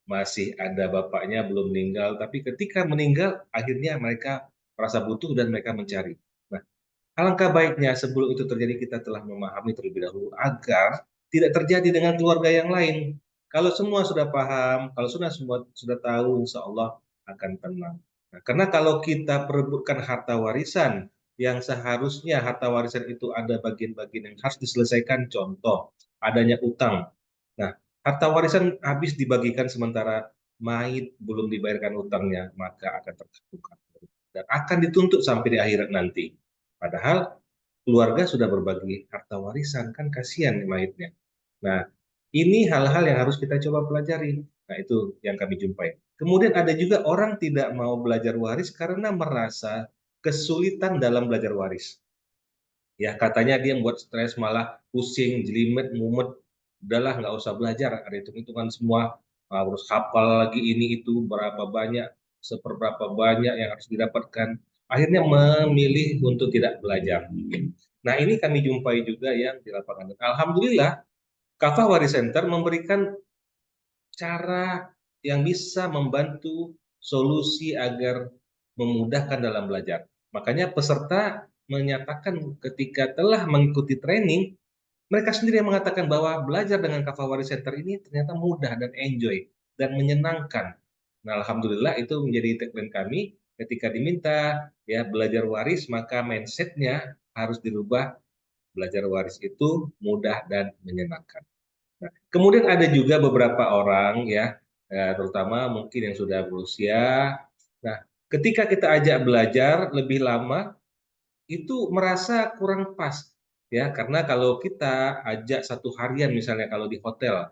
masih ada bapaknya belum meninggal, tapi ketika meninggal akhirnya mereka merasa butuh dan mereka mencari. Nah, alangkah baiknya sebelum itu terjadi kita telah memahami terlebih dahulu agar tidak terjadi dengan keluarga yang lain. Kalau semua sudah paham, kalau semua sudah tahu, insya Allah akan tenang. Nah, karena kalau kita perebutkan harta warisan yang seharusnya harta warisan itu ada bagian-bagian yang harus diselesaikan, contoh adanya utang. Nah, harta warisan habis dibagikan sementara mayit belum dibayarkan utangnya, maka akan tertukar dan akan dituntut sampai di akhirat nanti. Padahal keluarga sudah berbagi harta warisan, kan kasihan mayitnya. Nah, ini hal-hal yang harus kita coba pelajari. Nah, itu yang kami jumpai. Kemudian ada juga orang tidak mau belajar waris karena merasa kesulitan dalam belajar waris. Ya, katanya dia buat stres, malah pusing, jelimet, mumet. Udahlah, nggak usah belajar. Ada hitung-hitungan semua. Harus hafal lagi ini itu berapa banyak, seberapa banyak yang harus didapatkan. Akhirnya memilih untuk tidak belajar. Nah, ini kami jumpai juga yang di lapangan. Alhamdulillah, Kafah Waris Center memberikan cara yang bisa membantu solusi agar memudahkan dalam belajar. Makanya peserta menyatakan ketika telah mengikuti training, mereka sendiri yang mengatakan bahwa belajar dengan Kafah Waris Center ini ternyata mudah dan enjoy dan menyenangkan. Nah, alhamdulillah itu menjadi tagline kami ketika diminta ya belajar waris, maka mindsetnya harus dirubah. Belajar waris itu mudah dan menyenangkan. Nah, kemudian ada juga beberapa orang ya, terutama mungkin yang sudah berusia. Nah, ketika kita ajak belajar lebih lama, itu merasa kurang pas ya, karena kalau kita ajak satu harian misalnya kalau di hotel.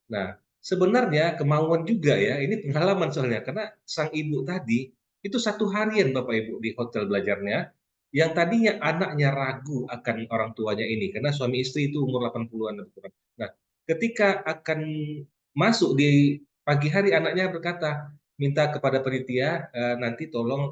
Nah, sebenarnya kemauan juga ya, ini pengalaman soalnya karena sang ibu tadi itu satu harian Bapak Ibu di hotel belajarnya, yang tadinya anaknya ragu akan orang tuanya ini karena suami istri itu umur 80-an lebih kurang. Nah, ketika akan masuk di pagi hari anaknya berkata, minta kepada panitia, nanti tolong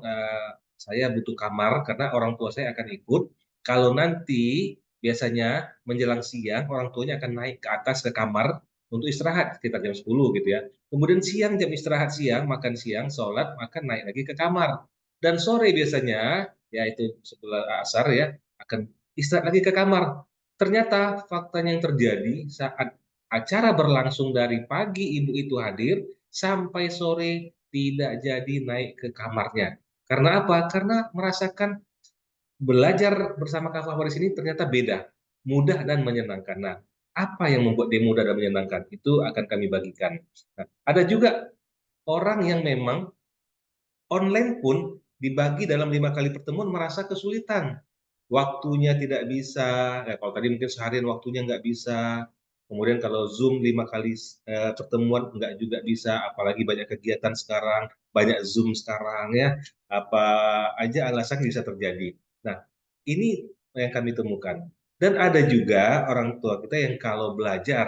saya butuh kamar karena orang tua saya akan ikut. Kalau nanti biasanya menjelang siang orang tuanya akan naik ke atas ke kamar untuk istirahat sekitar jam 10 gitu ya. Kemudian siang jam istirahat siang, makan siang, sholat, makan naik lagi ke kamar. Dan sore biasanya, yaitu setelah asar ya, akan istirahat lagi ke kamar. Ternyata faktanya yang terjadi saat acara berlangsung dari pagi ibu itu hadir, sampai sore tidak jadi naik ke kamarnya. Karena apa? Karena merasakan belajar bersama Kak Favoris ini ternyata beda, mudah dan menyenangkan. Nah, apa yang membuat dia mudah dan menyenangkan? Itu akan kami bagikan. Nah, ada juga orang yang memang online pun dibagi dalam 5 kali pertemuan merasa kesulitan. Waktunya tidak bisa, ya kalau tadi mungkin seharian waktunya nggak bisa. Kemudian kalau Zoom 5 kali pertemuan nggak juga bisa, apalagi banyak kegiatan sekarang, banyak Zoom sekarang ya, apa aja alasan bisa terjadi. Nah, ini yang kami temukan. Dan ada juga orang tua kita yang kalau belajar,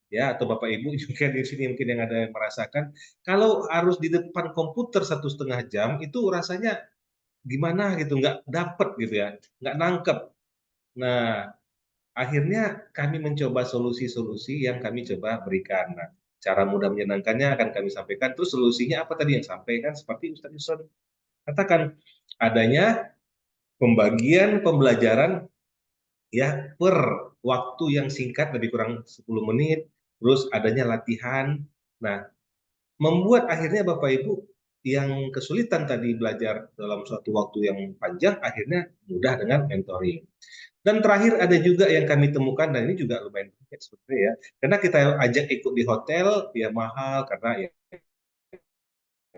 ya atau Bapak Ibu juga di sini mungkin yang ada yang merasakan, kalau harus di depan komputer 1,5 jam, itu rasanya gimana gitu, nggak dapet gitu ya, nggak nangkep. Nah, akhirnya kami mencoba solusi-solusi yang kami coba berikan. Nah, cara mudah menyenangkannya akan kami sampaikan. Terus solusinya apa tadi yang sampaikan seperti Ustaz Yusron katakan, adanya pembagian pembelajaran ya per waktu yang singkat lebih kurang 10 menit, terus adanya latihan. Nah, membuat akhirnya Bapak Ibu yang kesulitan tadi belajar dalam suatu waktu yang panjang akhirnya mudah dengan mentoring. Dan terakhir ada juga yang kami temukan dan ini juga lumayan banyak sebenarnya ya. Karena kita ajak ikut di hotel ya mahal karena ya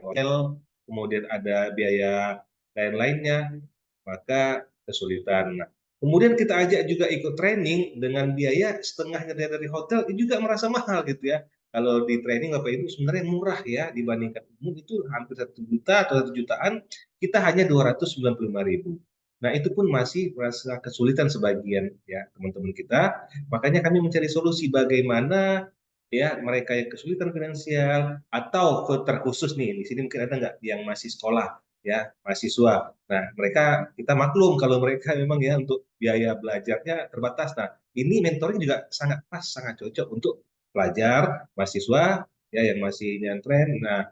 hotel, kemudian ada biaya lain-lainnya, maka kesulitan. Nah, kemudian kita ajak juga ikut training dengan biaya setengahnya dari hotel, itu juga merasa mahal gitu ya. Kalau di training Bapak Ibu sebenarnya murah ya dibandingkan umum itu hampir 1 juta atau 1 jutaan, kita hanya 295.000. Nah itu pun masih merasa kesulitan sebagian ya teman-teman kita. Makanya kami mencari solusi bagaimana ya mereka yang kesulitan finansial atau terkhusus nih di sini mungkin ada nggak yang masih sekolah ya mahasiswa. Nah mereka kita maklum kalau mereka memang ya untuk biaya belajarnya terbatas. Nah ini mentoring juga sangat pas sangat cocok untuk pelajar mahasiswa ya yang masih nyantren. Nah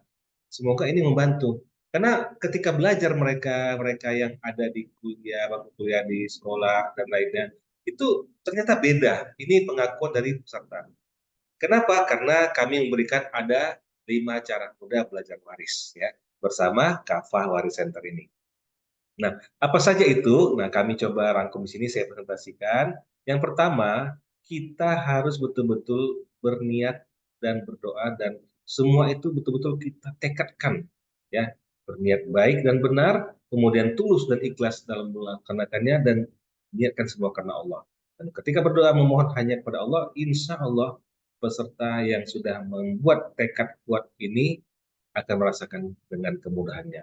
semoga ini membantu karena ketika belajar mereka mereka yang ada di kuliah bangku kuliah di sekolah dan lainnya itu ternyata beda. Ini pengakuan dari peserta. Kenapa? Karena kami memberikan ada 5 cara mudah belajar waris ya bersama Kafah Waris Center ini. Nah, apa saja itu? Nah, kami coba rangkum di sini saya presentasikan. Yang pertama, kita harus betul-betul berniat dan berdoa dan semua itu betul-betul kita tekadkan ya, berniat baik dan benar, kemudian tulus dan ikhlas dalam melaksanakannya dan niatkan semua karena Allah. Dan ketika berdoa memohon hanya kepada Allah, insya Allah peserta yang sudah membuat tekad kuat ini akan merasakan dengan kemudahannya.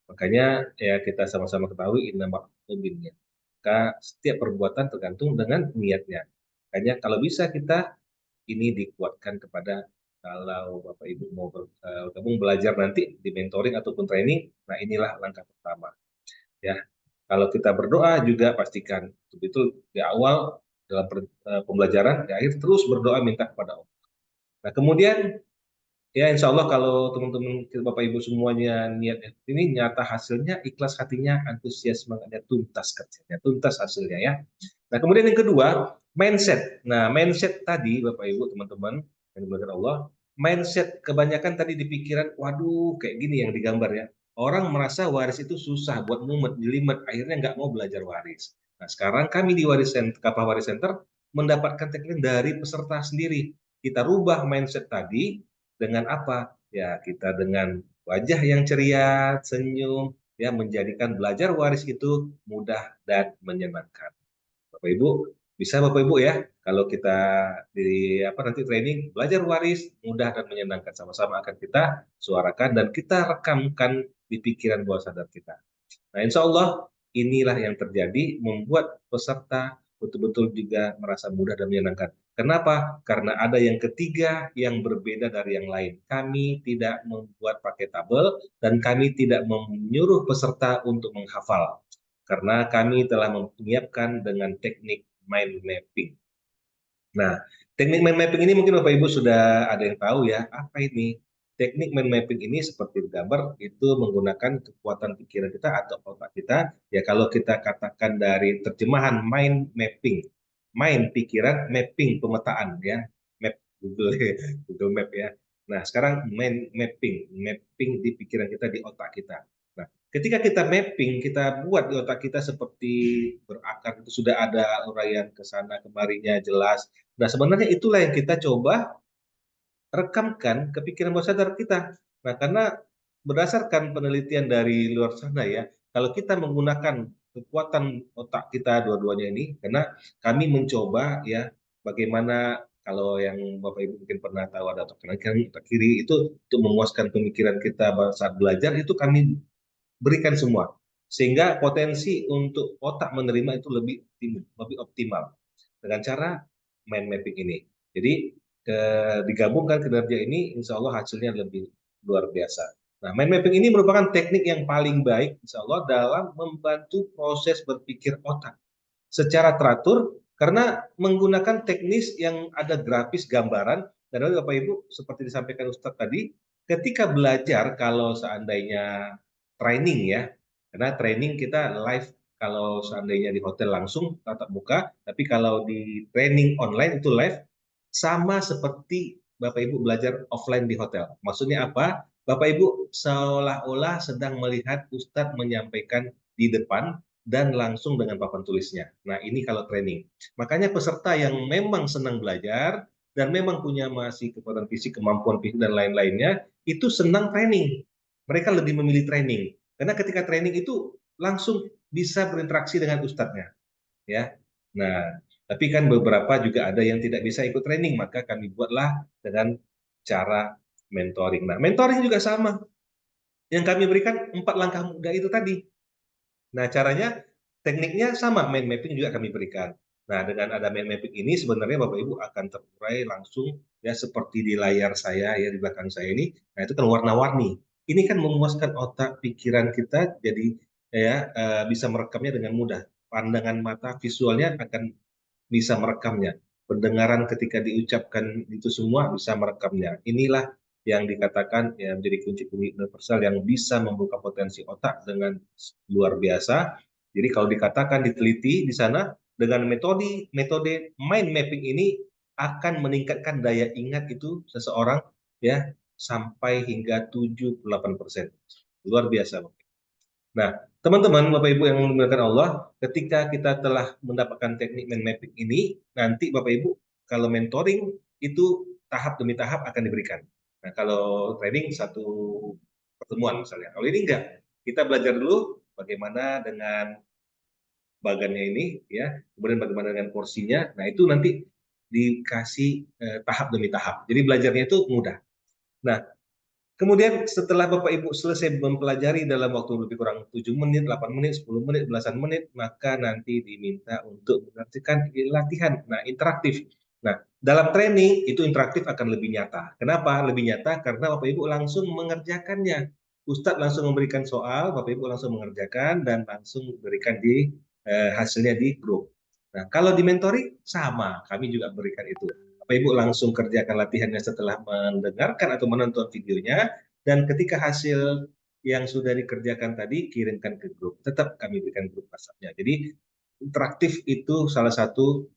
Makanya ya kita sama-sama ketahui innamal a'malu binniyat. Maka setiap perbuatan tergantung dengan niatnya. Makanya kalau bisa kita ini dikuatkan kepada kalau Bapak Ibu mau gabung belajar nanti di mentoring ataupun training, nah inilah langkah pertama. Ya, kalau kita berdoa juga pastikan betul-betul di awal dalam pembelajaran, di akhir terus berdoa minta kepada Allah. Nah kemudian ya insya Allah kalau teman-teman Bapak Ibu semuanya niat ini nyata hasilnya, ikhlas hatinya, antusias semangatnya, tuntas kerjanya, tuntas hasilnya ya. Nah kemudian yang kedua, mindset. Nah mindset tadi Bapak Ibu teman-teman yang dimuliakan Allah, mindset kebanyakan tadi di pikiran, waduh kayak gini yang digambar ya. Orang merasa waris itu susah buat mumet, jelimet, akhirnya nggak mau belajar waris. Nah sekarang kami di Waris Center, Kapah Waris Center mendapatkan teknik dari peserta sendiri. Kita rubah mindset tadi dengan apa? Ya, kita dengan wajah yang ceria, senyum, ya menjadikan belajar waris itu mudah dan menyenangkan. Bapak Ibu, bisa Bapak Ibu ya, kalau kita di apa nanti training belajar waris mudah dan menyenangkan sama-sama akan kita suarakan dan kita rekamkan di pikiran bawah sadar kita. Nah, insya Allah inilah yang terjadi membuat peserta betul-betul juga merasa mudah dan menyenangkan. Kenapa? Karena ada yang ketiga yang berbeda dari yang lain. Kami tidak membuat pakai tabel dan kami tidak menyuruh peserta untuk menghafal. Karena kami telah menyiapkan dengan teknik mind mapping. Nah, teknik mind mapping ini mungkin Bapak Ibu sudah ada yang tahu ya, apa ini? Teknik mind mapping ini seperti gambar itu menggunakan kekuatan pikiran kita atau otak kita. Ya kalau kita katakan dari terjemahan mind mapping, mind pikiran, mapping pemetaan ya, map Google Google Map ya. Nah sekarang mind mapping, mapping di pikiran kita di otak kita. Nah ketika kita mapping, kita buat di otak kita seperti berakar itu sudah ada uraian ke sana kemarinya jelas. Nah sebenarnya itulah yang kita coba rekamkan ke pikiran bawah sadar kita. Nah, karena berdasarkan penelitian dari luar sana ya, kalau kita menggunakan kekuatan otak kita dua-duanya ini, karena kami mencoba ya bagaimana kalau yang Bapak Ibu mungkin pernah tahu ada otak kanan, otak kiri itu untuk memuaskan pemikiran kita saat belajar itu kami berikan semua. Sehingga potensi untuk otak menerima itu lebih optimal dengan cara mind mapping ini. Jadi digabungkan kinerja ini, insya Allah hasilnya lebih luar biasa. Nah, mind mapping ini merupakan teknik yang paling baik, insya Allah, dalam membantu proses berpikir otak secara teratur, karena menggunakan teknis yang ada grafis gambaran, dan Bapak Ibu, seperti disampaikan Ustadz tadi, ketika belajar, kalau seandainya training ya, karena training kita live, kalau seandainya di hotel langsung tatap muka, tapi kalau di training online itu live, sama seperti Bapak Ibu belajar offline di hotel. Maksudnya apa? Bapak Ibu seolah-olah sedang melihat Ustadz menyampaikan di depan dan langsung dengan papan tulisnya. Nah, ini kalau training. Makanya peserta yang memang senang belajar dan memang punya masih kekuatan fisik, kemampuan fisik dan lain-lainnya, itu senang training. Mereka lebih memilih training. Karena ketika training itu langsung bisa berinteraksi dengan ustadznya, ya. Nah, tapi kan beberapa juga ada yang tidak bisa ikut training, maka kami buatlah dengan cara mentoring. Nah, mentoring juga sama. Yang kami berikan 4 langkah mudah itu tadi. Nah, caranya, tekniknya sama, mind mapping juga kami berikan. Nah, dengan ada mind mapping ini sebenarnya Bapak Ibu akan terurai langsung ya seperti di layar saya ya di belakang saya ini. Nah, itu kan warna-warni. Ini kan memuaskan otak pikiran kita jadi ya bisa merekamnya dengan mudah. Pandangan mata visualnya akan bisa merekamnya. Pendengaran ketika diucapkan itu semua bisa merekamnya. Inilah yang dikatakan ya menjadi kunci-kunci universal yang bisa membuka potensi otak dengan luar biasa. Jadi kalau dikatakan diteliti di sana dengan metode mind mapping ini akan meningkatkan daya ingat itu seseorang ya sampai hingga 78%. Luar biasa. Nah, teman-teman, Bapak Ibu yang dimuliakan Allah, ketika kita telah mendapatkan teknik mind mapping ini, nanti Bapak Ibu kalau mentoring itu tahap demi tahap akan diberikan. Nah, kalau training satu pertemuan misalnya. Kalau ini enggak, kita belajar dulu bagaimana dengan bagannya ini, ya, kemudian bagaimana dengan porsinya. Nah, itu nanti dikasih tahap demi tahap. Jadi belajarnya itu mudah. Nah, Kemudian setelah Bapak Ibu selesai mempelajari dalam waktu lebih kurang 7 menit, 8 menit, 10 menit, belasan menit, maka nanti diminta untuk mengerjakan latihan. Nah, interaktif. Nah, dalam training itu interaktif akan lebih nyata. Kenapa? Lebih nyata karena Bapak Ibu langsung mengerjakannya. Ustadz langsung memberikan soal, Bapak Ibu langsung mengerjakan dan langsung berikan di hasilnya di grup. Nah, kalau di mentoring sama, kami juga berikan itu. Bapak Ibu langsung kerjakan latihannya setelah mendengarkan atau menonton videonya, dan ketika hasil yang sudah dikerjakan tadi kirimkan ke grup. Tetap kami berikan grup WhatsApp-nya. Jadi interaktif itu salah satu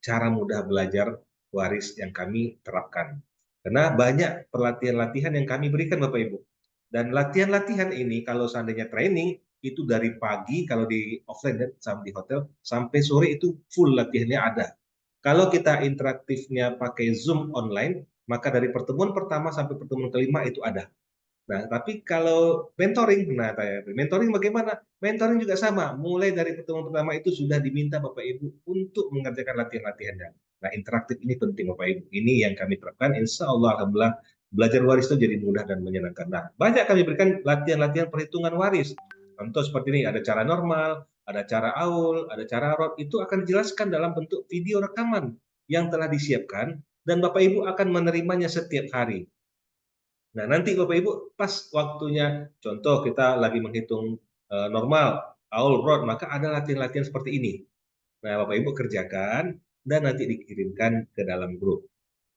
cara mudah belajar waris yang kami terapkan. Karena banyak pelatihan-latihan yang kami berikan Bapak Ibu. Dan latihan-latihan ini kalau seandainya training itu dari pagi kalau di offline dan sampai di hotel sampai sore itu full latihannya ada. Kalau kita interaktifnya pakai Zoom online, maka dari pertemuan pertama sampai pertemuan kelima itu ada. Nah, tapi kalau mentoring bagaimana? Mentoring juga sama, mulai dari pertemuan pertama itu sudah diminta Bapak Ibu untuk mengerjakan latihan-latihannya. Nah, interaktif ini penting Bapak Ibu. Ini yang kami terapkan, insya Allah, alhamdulillah, belajar waris itu jadi mudah dan menyenangkan. Nah, banyak kami berikan latihan-latihan perhitungan waris. Contoh seperti ini, ada cara normal, ada cara aul, ada cara rot, itu akan dijelaskan dalam bentuk video rekaman yang telah disiapkan, dan Bapak Ibu akan menerimanya setiap hari. Nah, nanti Bapak Ibu pas waktunya, contoh kita lagi menghitung normal, aul, rod, maka ada latihan-latihan seperti ini. Nah, Bapak Ibu kerjakan dan nanti dikirimkan ke dalam grup.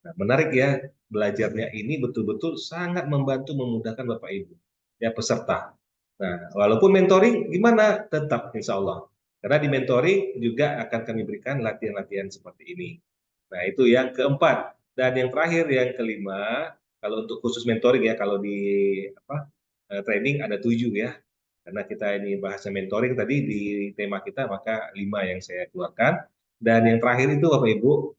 Nah, menarik ya, belajarnya ini betul-betul sangat membantu memudahkan Bapak Ibu, ya peserta. Nah, walaupun mentoring gimana? Tetap insya Allah. Karena di mentoring juga akan kami berikan latihan-latihan seperti ini. Nah, itu yang keempat. Dan yang terakhir, yang kelima, kalau untuk khusus mentoring ya, kalau di training ada 7 ya. Karena kita ini bahasa mentoring tadi di tema kita, maka 5 yang saya keluarkan. Dan yang terakhir itu Bapak Ibu,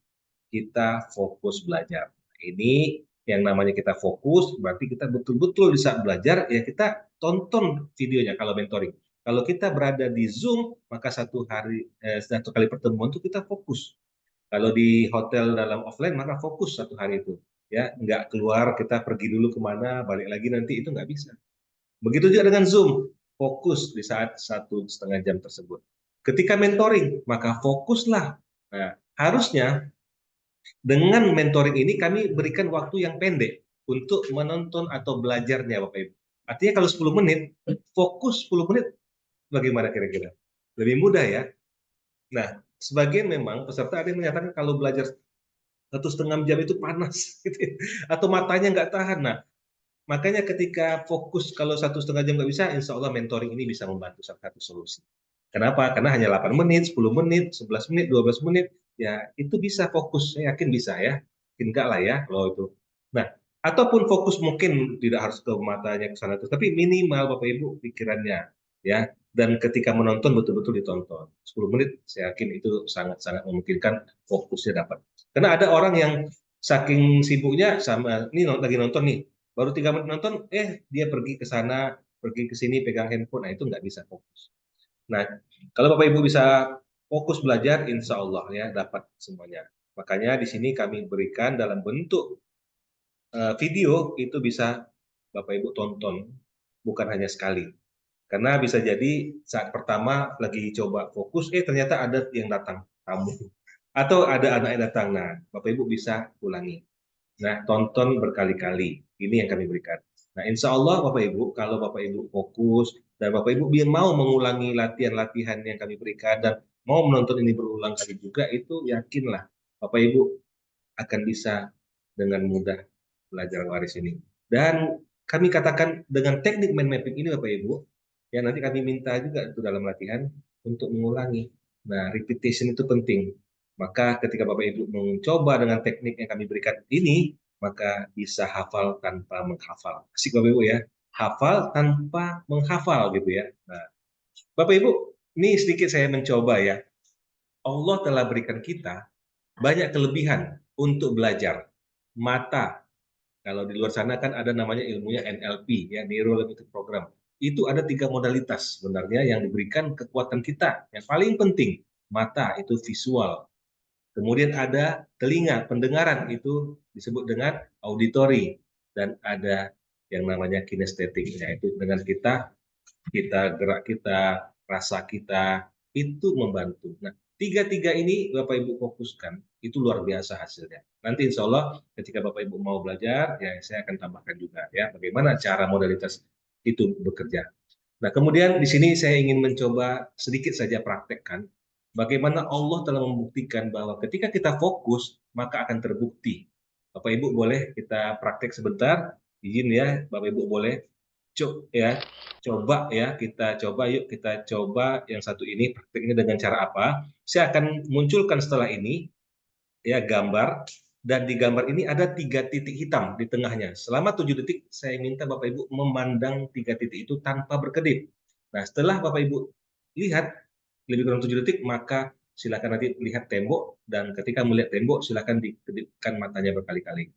kita fokus belajar. Ini yang namanya kita fokus, berarti kita betul-betul bisa belajar, ya kita tonton videonya kalau mentoring. Kalau kita berada di Zoom, maka satu kali pertemuan itu kita fokus. Kalau di hotel dalam offline, maka fokus satu hari itu. Ya, nggak keluar, kita pergi dulu kemana, balik lagi nanti, itu nggak bisa. Begitu juga dengan Zoom, fokus di saat 1,5 jam tersebut. Ketika mentoring, maka fokuslah. Nah, harusnya dengan mentoring ini kami berikan waktu yang pendek untuk menonton atau belajarnya Bapak Ibu. Artinya kalau 10 menit, fokus 10 menit bagaimana kira-kira? Lebih mudah ya. Nah, sebagian memang peserta ada yang menyatakan kalau belajar 1,5 jam itu panas, gitu ya, atau matanya nggak tahan. Nah, makanya ketika fokus kalau 1,5 jam nggak bisa, insya Allah mentoring ini bisa membantu salah satu solusi. Kenapa? Karena hanya 8 menit, 10 menit, 11 menit, 12 menit, ya itu bisa fokus. Saya yakin bisa ya. Mungkin enggak lah ya kalau itu. Nah, ataupun fokus mungkin tidak harus ke matanya ke sana, tapi minimal Bapak Ibu pikirannya ya. Dan ketika menonton betul-betul ditonton. 10 menit saya yakin itu sangat-sangat memungkinkan fokusnya dapat. Karena ada orang yang saking sibuknya sama ini lagi nonton nih, baru 3 menit nonton, dia pergi ke sana, pergi ke sini pegang handphone, nah itu nggak bisa fokus. Nah, kalau Bapak Ibu bisa fokus belajar, insya Allah ya dapat semuanya. Makanya di sini kami berikan dalam bentuk video itu bisa Bapak Ibu tonton, bukan hanya sekali. Karena bisa jadi saat pertama lagi coba fokus, ternyata ada yang datang, tamu. Atau ada anak yang datang, nah Bapak Ibu bisa ulangi. Nah, tonton berkali-kali. Ini yang kami berikan. Nah, insya Allah Bapak Ibu, kalau Bapak Ibu fokus dan Bapak Ibu biar mau mengulangi latihan-latihan yang kami berikan dan mau menonton ini berulang kali juga, itu yakinlah Bapak Ibu akan bisa dengan mudah belajar waris ini. Dan kami katakan dengan teknik mind mapping ini Bapak Ibu, ya nanti kami minta juga itu dalam latihan untuk mengulangi. Nah, repetition itu penting. Maka ketika Bapak Ibu mencoba dengan teknik yang kami berikan ini, maka bisa hafal tanpa menghafal. Asik Bapak Ibu ya, hafal tanpa menghafal gitu ya. Nah, Bapak Ibu, ini sedikit saya mencoba ya. Allah telah berikan kita banyak kelebihan untuk belajar. Mata, kalau di luar sana kan ada namanya ilmunya NLP, ya Neuro Linguistic Program. Itu ada 3 modalitas sebenarnya yang diberikan kekuatan kita. Yang paling penting, mata itu visual. Kemudian ada telinga, pendengaran itu disebut dengan auditory. Dan ada yang namanya kinestetik, yaitu dengan kita gerak kita, rasa kita, itu membantu. Nah, tiga-tiga ini Bapak Ibu fokuskan, itu luar biasa hasilnya. Nanti insya Allah ketika Bapak Ibu mau belajar, ya saya akan tambahkan juga ya bagaimana cara modalitas itu bekerja. Nah, kemudian di sini saya ingin mencoba sedikit saja praktekkan bagaimana Allah telah membuktikan bahwa ketika kita fokus, maka akan terbukti. Bapak Ibu boleh kita praktek sebentar, izin ya, Bapak Ibu boleh coba ya, kita coba yuk, kita coba yang satu ini prakteknya dengan cara apa. Saya akan munculkan setelah ini ya gambar, dan di gambar ini ada 3 titik hitam di tengahnya. Selama 7 detik saya minta Bapak Ibu memandang 3 titik itu tanpa berkedip. Nah, setelah Bapak Ibu lihat lebih kurang 7 detik, maka silakan nanti lihat tembok, dan ketika melihat tembok silakan dikedipkan matanya berkali-kali.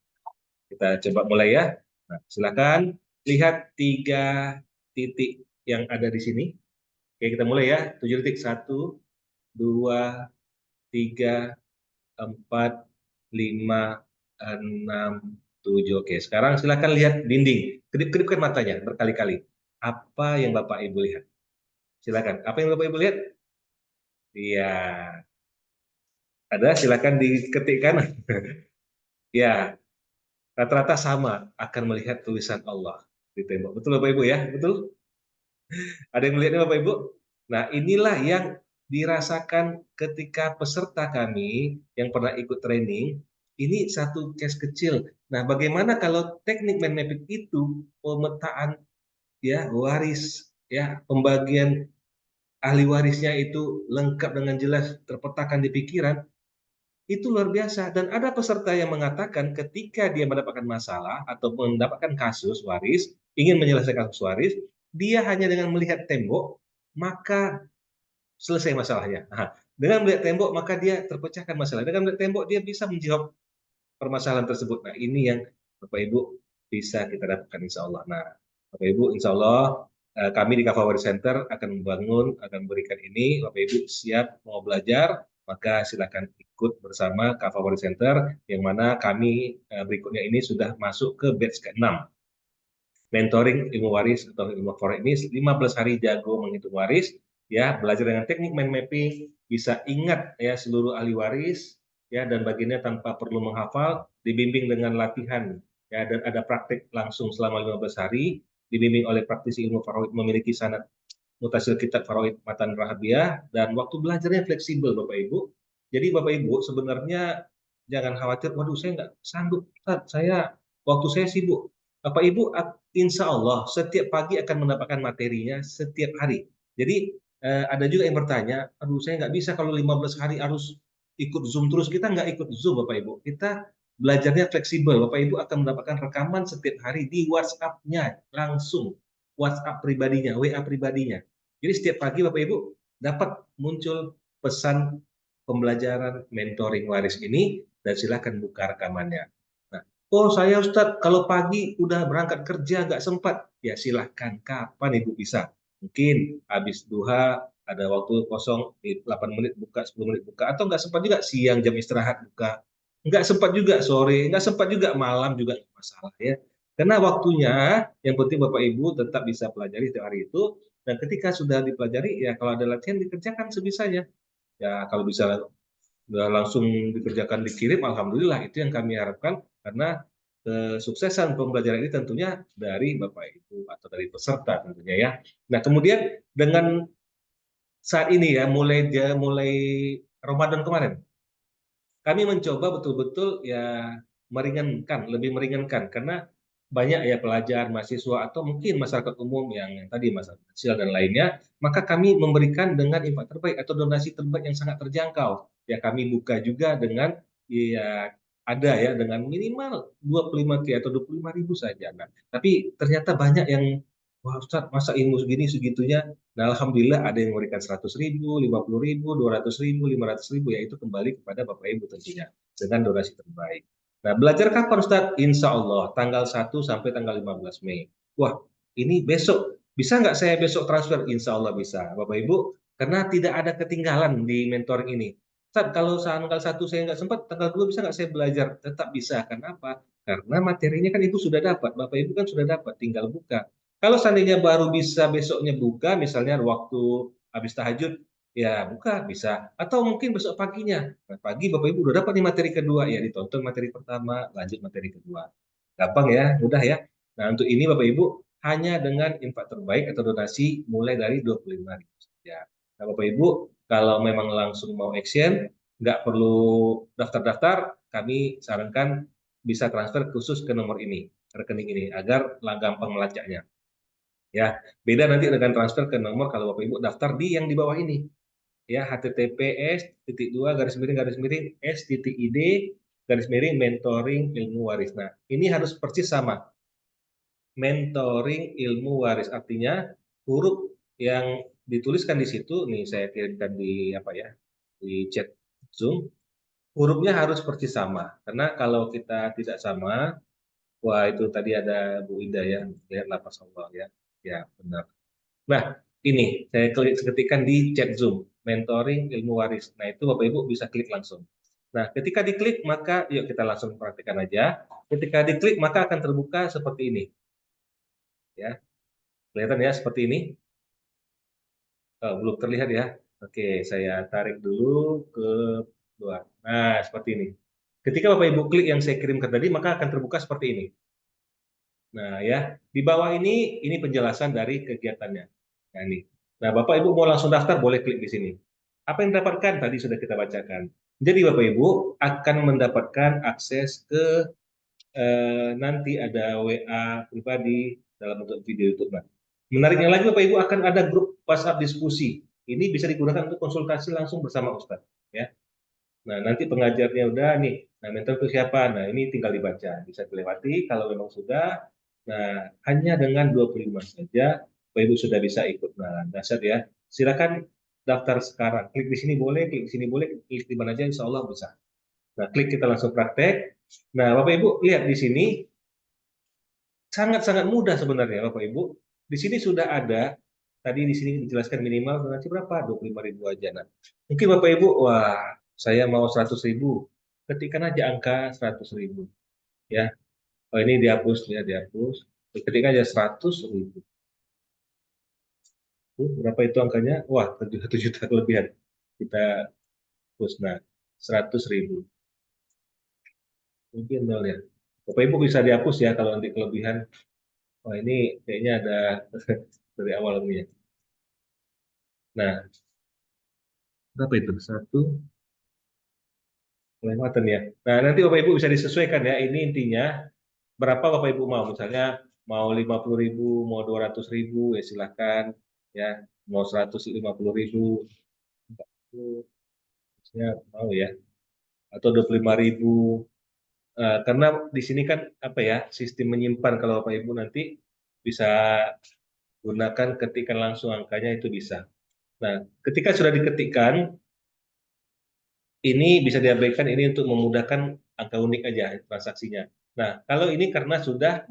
Kita coba mulai ya. Nah, silakan lihat 3 titik yang ada di sini. Oke, kita mulai ya. 7 detik. 1, 2, 3, 4, 5, 6, 7. Oke, sekarang silakan lihat dinding. Kedip-kedipkan matanya berkali-kali. Apa yang Bapak Ibu lihat? Silakan. Apa yang Bapak Ibu lihat? Iya. Ada, silakan diketikkan. Ya, rata-rata sama akan melihat tulisan Allah di tembok. Betul Bapak Ibu ya? Betul? Ada yang melihatnya Bapak Ibu? Nah, inilah yang dirasakan ketika peserta kami yang pernah ikut training, ini satu case kecil. Nah, bagaimana kalau teknik mind mapping itu pemetaan ya waris ya, pembagian ahli warisnya itu lengkap dengan jelas terpetakan di pikiran, itu luar biasa. Dan ada peserta yang mengatakan ketika dia mendapatkan masalah atau mendapatkan kasus waris, ingin menyelesaikan kasus waris, dia hanya dengan melihat tembok, maka selesai masalahnya. Nah, dengan melihat tembok, maka dia terpecahkan masalah. Dengan melihat tembok, dia bisa menjawab permasalahan tersebut. Nah, ini yang Bapak Ibu bisa kita dapatkan insya Allah. Nah, Bapak Ibu insya Allah kami di Kafawari Center akan membangun, akan memberikan ini. Bapak Ibu siap mau belajar, maka silakan ikut bersama Kafawari Center, yang mana kami berikutnya ini sudah masuk ke batch ke-6. Mentoring ilmu waris atau ilmu Kafawari ini 15 hari jago menghitung waris, ya belajar dengan teknik mind mapping, bisa ingat ya seluruh ahli waris, ya dan bagiannya tanpa perlu menghafal, dibimbing dengan latihan, ya dan ada praktik langsung selama 15 hari, dibimbing oleh praktisi ilmu faraid memiliki sanad mutasil kitab faraid matan rahabiah, dan waktu belajarnya fleksibel Bapak Ibu. Jadi Bapak Ibu sebenarnya jangan khawatir, waduh saya nggak sanggup, Ustaz, saya waktu saya sibuk. Bapak Ibu insya Allah setiap pagi akan mendapatkan materinya setiap hari. Jadi ada juga yang bertanya, aduh saya nggak bisa kalau 15 hari harus ikut Zoom terus. Kita nggak ikut Zoom Bapak Ibu, kita belajarnya fleksibel. Bapak Ibu akan mendapatkan rekaman setiap hari di WhatsApp-nya langsung, WhatsApp pribadinya, WA pribadinya. Jadi setiap pagi Bapak Ibu dapat muncul pesan pembelajaran mentoring waris ini, dan silakan buka rekamannya. Nah, oh saya Ustadz kalau pagi udah berangkat kerja nggak sempat, ya silahkan kapan Ibu bisa. Mungkin habis duha ada waktu kosong 8 menit buka, 10 menit buka, atau nggak sempat juga siang jam istirahat buka, nggak sempat juga sore, nggak sempat juga malam juga nggak masalah ya. Karena waktunya yang penting Bapak Ibu tetap bisa pelajari setiap hari itu, dan ketika sudah dipelajari ya kalau ada latihan dikerjakan sebisanya. Ya kalau bisa langsung dikerjakan dikirim, alhamdulillah itu yang kami harapkan, karena kesuksesan pembelajaran ini tentunya dari Bapak Ibu atau dari peserta tentunya ya. Nah, kemudian dengan saat ini ya mulai Ramadan kemarin, kami mencoba betul-betul ya lebih meringankan, karena banyak ya pelajar, mahasiswa, atau mungkin masyarakat umum yang tadi masyarakat kecil dan lainnya, maka kami memberikan dengan infak terbaik atau donasi terbaik yang sangat terjangkau. Ya kami buka juga dengan ya ada ya dengan minimal 25K atau 25.000 saja. Nah, tapi ternyata banyak yang, wah Ustaz, masa ilmu segini segitunya. Nah, alhamdulillah ada yang memberikan 100.000, 50.000, 200.000, 500.000, ya itu kembali kepada Bapak Ibu tentunya dengan donasi terbaik. Nah, belajar kapan Ustaz? Insya Allah tanggal 1 sampai tanggal 15 Mei. Wah, ini besok. Bisa nggak saya besok transfer? Insya Allah bisa, Bapak Ibu. Karena tidak ada ketinggalan di mentoring ini. Ustaz, kalau tanggal 1 saya nggak sempat, tanggal 2 bisa nggak saya belajar? Tetap bisa. Kenapa? Karena materinya kan Ibu sudah dapat, Bapak Ibu kan sudah dapat, tinggal buka. Kalau seandainya baru bisa besoknya buka, misalnya waktu habis tahajud, ya buka bisa. Atau mungkin besok paginya. Nah, pagi Bapak Ibu udah dapat nih materi kedua, ya ditonton materi pertama, lanjut materi kedua. Gampang ya, mudah ya. Nah, untuk ini Bapak Ibu hanya dengan infak terbaik atau donasi mulai dari 25.000 saja. Nah, Bapak Ibu, kalau memang langsung mau action, nggak perlu daftar-daftar, kami sarankan bisa transfer khusus ke nomor ini, rekening ini, agar gampang melacaknya. Ya, beda nanti dengan transfer ke nomor kalau Bapak Ibu daftar di yang di bawah ini. Ya, https://s.id mentoring ilmu waris. Nah, ini harus persis sama. Mentoring ilmu waris artinya huruf yang dituliskan di situ, nih saya kirimkan di apa ya, di chat Zoom, hurufnya harus persis sama. Karena kalau kita tidak sama, wah itu tadi ada Bu Ida ya, lihat lapas Allah ya. Ya, benar. Nah, ini saya ketikkan di chat Zoom, mentoring ilmu waris. Nah, itu Bapak Ibu bisa klik langsung. Nah, ketika diklik maka yuk kita langsung praktikkan aja. Ketika diklik maka akan terbuka seperti ini. Ya, kelihatan ya seperti ini. Oh, belum terlihat ya. Oke, saya tarik dulu ke luar. Nah, seperti ini. Ketika Bapak Ibu klik yang saya kirimkan tadi, maka akan terbuka seperti ini. Nah, ya, di bawah ini penjelasan dari kegiatannya. Nah, ini. Nah, Bapak Ibu mau langsung daftar, boleh klik di sini. Apa yang didapatkan? Tadi sudah kita bacakan. Jadi Bapak Ibu akan mendapatkan akses ke nanti ada WA pribadi dalam bentuk video YouTube. Nah, menariknya lagi Bapak Ibu akan ada grup WhatsApp diskusi. Ini bisa digunakan untuk konsultasi langsung bersama Ustadz. Ya. Nah, nanti pengajarnya udah nih. Nah, mentor itu siapa? Nah, ini tinggal dibaca. Bisa dilewati kalau memang sudah. Nah, hanya dengan 25 saja, Bapak Ibu sudah bisa ikut. Nah, dasar ya. Silakan daftar sekarang. Klik di sini boleh, klik di sini boleh, klik di mana aja, insya Allah bisa. Nah, klik kita langsung praktek. Nah, Bapak Ibu lihat di sini, sangat-sangat mudah sebenarnya, Bapak Ibu. Di sini sudah ada, tadi di sini dijelaskan minimal nanti berapa? 25.000 aja. Nah, mungkin Bapak Ibu, wah, saya mau 100.000. Ketikkan aja angka 100.000. Ya, oh ini dihapus, ya dihapus. Ketikkan aja 100.000. Berapa itu angkanya? Wah, 7 juta kelebihan. Kita hapus. Nah, 100.000. Mungkin nol ya. Bapak Ibu bisa dihapus ya kalau nanti kelebihan. Wah, ini kayaknya ada dari awal ini ya. Nah, berapa itu? Satu kelewatan ya. Nah, nanti Bapak Ibu bisa disesuaikan ya. Ini intinya berapa Bapak Ibu mau. Misalnya mau 50.000, mau 200.000, ya silakan. Ya, mau 150.000, ya mau ya. Atau 25.000. Karena di sini kan apa ya, sistem menyimpan kalau Bapak Ibu nanti bisa gunakan ketikkan langsung angkanya itu bisa. Nah, ketika sudah diketikkan, ini bisa diabaikan ini untuk memudahkan angka unik aja transaksinya. Nah, kalau ini karena sudah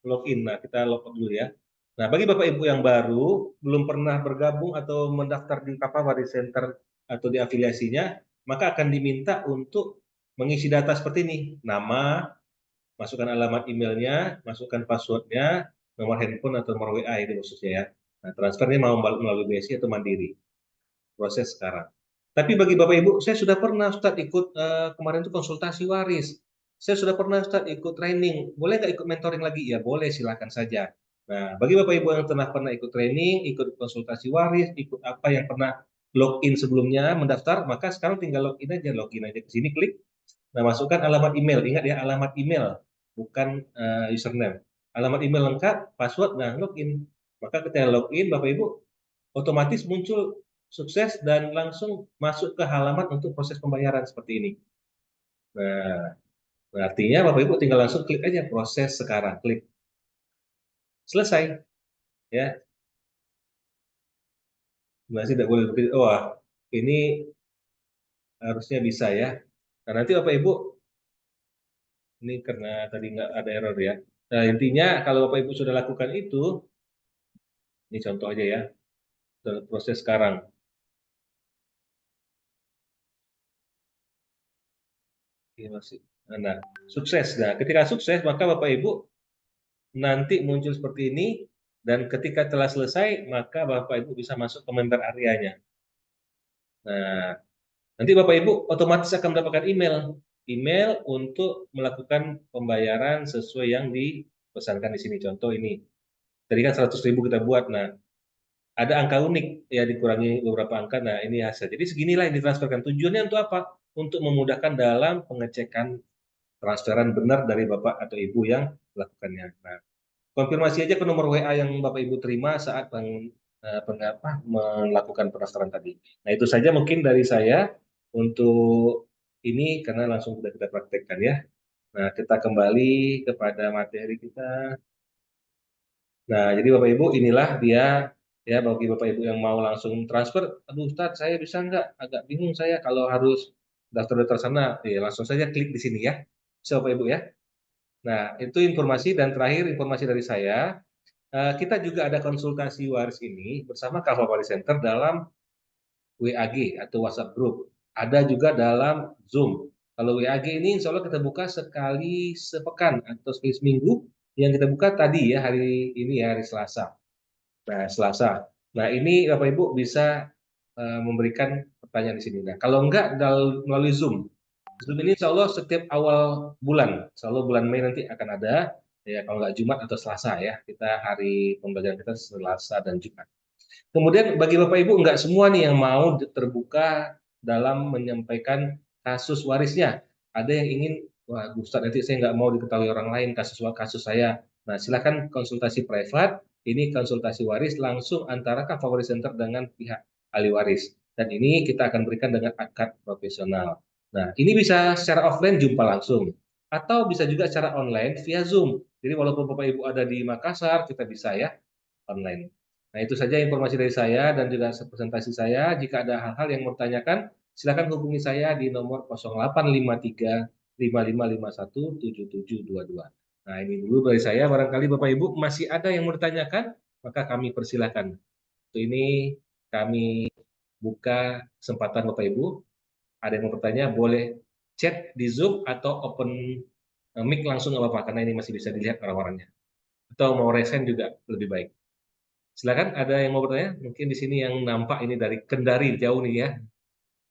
login, nah kita log dulu ya. Nah, bagi Bapak Ibu yang baru, belum pernah bergabung atau mendaftar di Kapawari Center atau di afiliasinya, maka akan diminta untuk mengisi data seperti ini. Nama, masukkan alamat emailnya, masukkan passwordnya, nomor handphone atau nomor WA itu khususnya ya. Nah, transfernya mau melalui BSI atau Mandiri. Proses sekarang. Tapi bagi Bapak Ibu, saya sudah pernah Ustaz ikut kemarin itu konsultasi waris. Saya sudah pernah Ustaz ikut training. Boleh nggak ikut mentoring lagi? Ya boleh, silakan saja. Nah, bagi Bapak Ibu yang pernah ikut training, ikut konsultasi waris, ikut apa yang pernah login sebelumnya, mendaftar, maka sekarang tinggal login aja ke sini, klik. Nah, masukkan alamat email. Ingat ya, alamat email, bukan username. Alamat email lengkap, password, nah login. Maka ketika login, Bapak Ibu otomatis muncul sukses dan langsung masuk ke halaman untuk proses pembayaran seperti ini. Nah, artinya Bapak Ibu tinggal langsung klik aja proses sekarang, klik selesai ya. Masih tidak boleh begitu. Wah, ini harusnya bisa ya. Nah, nanti Bapak Ibu ini karena tadi nggak ada error ya. Nah, intinya kalau Bapak Ibu sudah lakukan itu, ini contoh aja ya, proses sekarang. Iya, masih. Nah, sukses. Nah, ketika sukses, maka Bapak Ibu nanti muncul seperti ini, dan ketika telah selesai, maka Bapak Ibu bisa masuk ke member areanya. Nah, nanti Bapak Ibu otomatis akan mendapatkan email untuk melakukan pembayaran sesuai yang dipesankan di sini. Contoh ini, tadi kan 100.000 kita buat. Nah, ada angka unik, ya dikurangi beberapa angka. Nah, ini hasil. Jadi seginilah yang ditransferkan. Tujuannya untuk apa? Untuk memudahkan dalam pengecekan transferan benar dari Bapak atau Ibu yang melakukannya. Nah, konfirmasi aja ke nomor WA yang Bapak Ibu terima saat melakukan pendaftaran tadi. Nah, itu saja mungkin dari saya untuk ini, karena langsung sudah kita praktekkan ya. Nah, kita kembali kepada materi kita. Nah, jadi Bapak Ibu inilah dia ya, bagi Bapak Ibu yang mau langsung transfer, aduh Ustadz saya bisa nggak? Agak bingung saya kalau harus daftar-daftar sana. Ya, langsung saja klik di sini ya. Bisa Bapak Ibu ya. Nah, itu informasi, dan terakhir informasi dari saya, kita juga ada konsultasi waris ini bersama Kava Waris Center dalam WAG atau WhatsApp Group. Ada juga dalam Zoom. Kalau WAG ini insya Allah kita buka sekali sepekan atau sekali seminggu. Yang kita buka tadi ya, hari ini ya, hari Selasa. Nah, Selasa. Nah, ini Bapak Ibu bisa memberikan pertanyaan di sini. Nah, kalau enggak melalui Zoom. Zoom ini insya Allah setiap awal bulan. Insya Allah bulan Mei nanti akan ada. Ya, kalau enggak Jumat atau Selasa ya. Kita hari pembelajaran kita Selasa dan Jumat. Kemudian bagi Bapak Ibu enggak semua nih yang mau terbuka dalam menyampaikan kasus warisnya. Ada yang ingin, wah Ustadz nanti saya nggak mau diketahui orang lain kasus saya. Nah, silakan konsultasi privat. Ini konsultasi waris langsung antara Kava Waris Center dengan pihak ahli waris. Dan ini kita akan berikan dengan akad profesional. Nah, ini bisa secara offline jumpa langsung. Atau bisa juga secara online via Zoom. Jadi walaupun Bapak Ibu ada di Makassar, kita bisa ya online. Nah, itu saja informasi dari saya dan juga presentasi saya. Jika ada hal-hal yang mau ditanyakan, silakan hubungi saya di nomor 0853 5551 7722. Nah, ini dulu dari saya. Barangkali Bapak Ibu masih ada yang mau ditanyakan, maka kami persilahkan. Untuk ini kami buka kesempatan Bapak Ibu. Ada yang mau bertanya, boleh chat di Zoom atau open mic langsung nggak apa-apa, karena ini masih bisa dilihat orang-orangnya. Atau mau resen juga lebih baik. Silakan, ada yang mau bertanya? Mungkin di sini yang nampak ini dari Kendari jauh nih ya,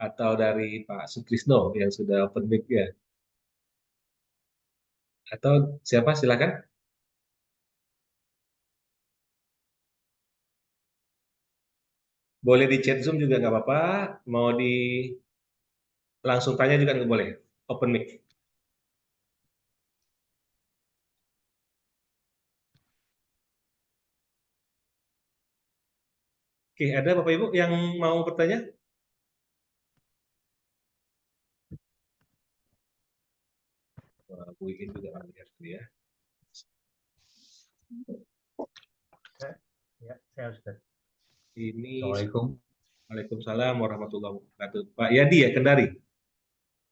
atau dari Pak Sutrisno yang sudah open mic ya. Atau siapa? Silakan. Boleh di chat Zoom juga nggak apa-apa. Mau di langsung tanya juga nggak boleh. Open mic. Oke, ada Bapak Ibu yang mau bertanya? Wah, Bu Iin juga orang lihat ya. Ya, saya Ustaz. Ini Assalamualaikum. Waalaikumsalam warahmatullahi wabarakatuh. Pak Yadi ya, Kendari.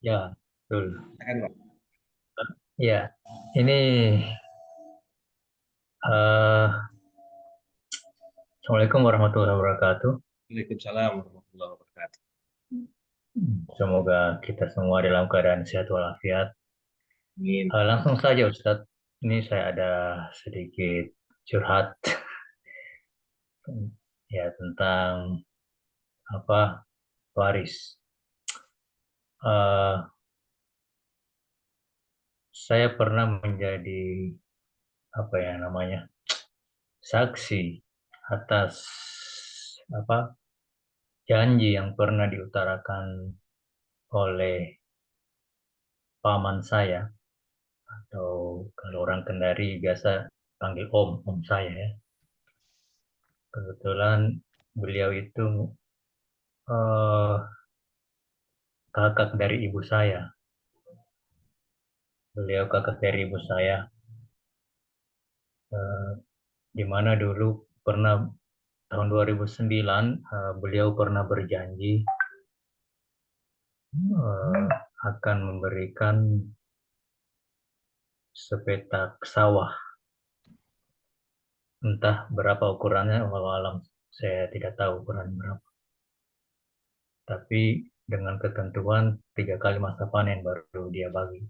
Ya, betul. Silakan, Pak. Ya, ini eh Assalamualaikum warahmatullahi wabarakatuh. Waalaikumsalam warahmatullahi wabarakatuh. Semoga kita semua dalam keadaan sehat walafiat. Amin. Langsung saja Ustaz. Ini saya ada sedikit curhat ya tentang apa waris. Eh, saya pernah menjadi apa ya namanya saksi atas apa janji yang pernah diutarakan oleh paman saya atau kalau orang Kendari biasa panggil om saya ya. Kebetulan beliau itu eh, kakak dari ibu saya. Beliau kakak dari ibu saya, eh, di mana dulu pernah tahun 2009 beliau pernah berjanji eh, akan memberikan sepetak sawah. Entah berapa ukurannya, walau alam saya tidak tahu ukuran berapa. Tapi dengan ketentuan 3 kali masa panen baru dia bagi.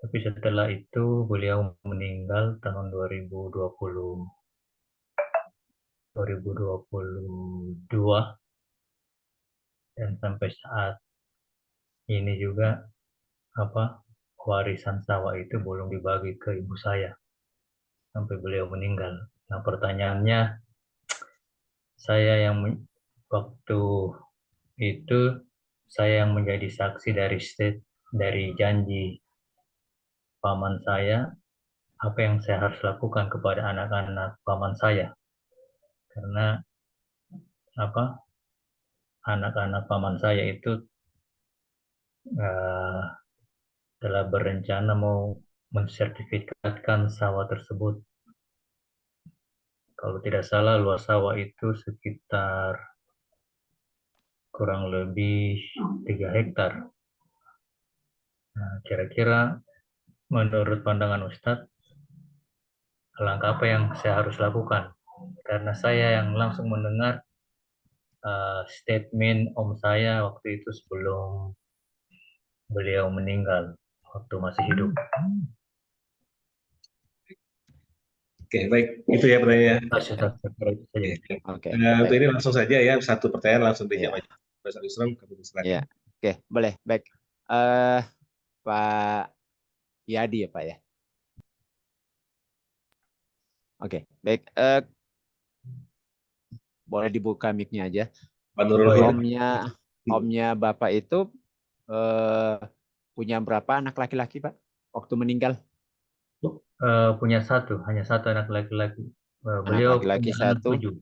Tapi setelah itu beliau meninggal tahun 2022 dan sampai saat ini juga warisan sawah itu belum dibagi ke ibu saya sampai beliau meninggal. Nah, pertanyaannya waktu itu saya yang menjadi saksi dari janji paman saya, apa yang saya harus lakukan kepada anak-anak paman saya, karena apa anak-anak paman saya itu eh, telah berencana mau mensertifikatkan sawah tersebut. Kalau tidak salah luas sawah itu sekitar kurang lebih 3 hektar. Nah, kira-kira menurut pandangan Ustadz, langkah apa yang saya harus lakukan? Karena saya yang langsung mendengar statement om saya waktu itu sebelum beliau meninggal, waktu masih hidup. Oke, baik. Itu ya pertanyaannya. Ustadz, itu saja. Oke, Untuk baik. ini langsung saja ya, satu pertanyaan langsung Iya. dijawab aja. Mas Islam, kami silakan. Iya. Oke, boleh. Baik. Pak Yadi ya, Pak ya. Oke, baik. Boleh dibuka mic-nya aja. Pak Nurul Huda. Omnya Bapak itu punya berapa anak laki-laki, Pak? Waktu meninggal? Punya hanya satu anak laki-laki. Anak Beliau laki-laki punya anak satu, 7.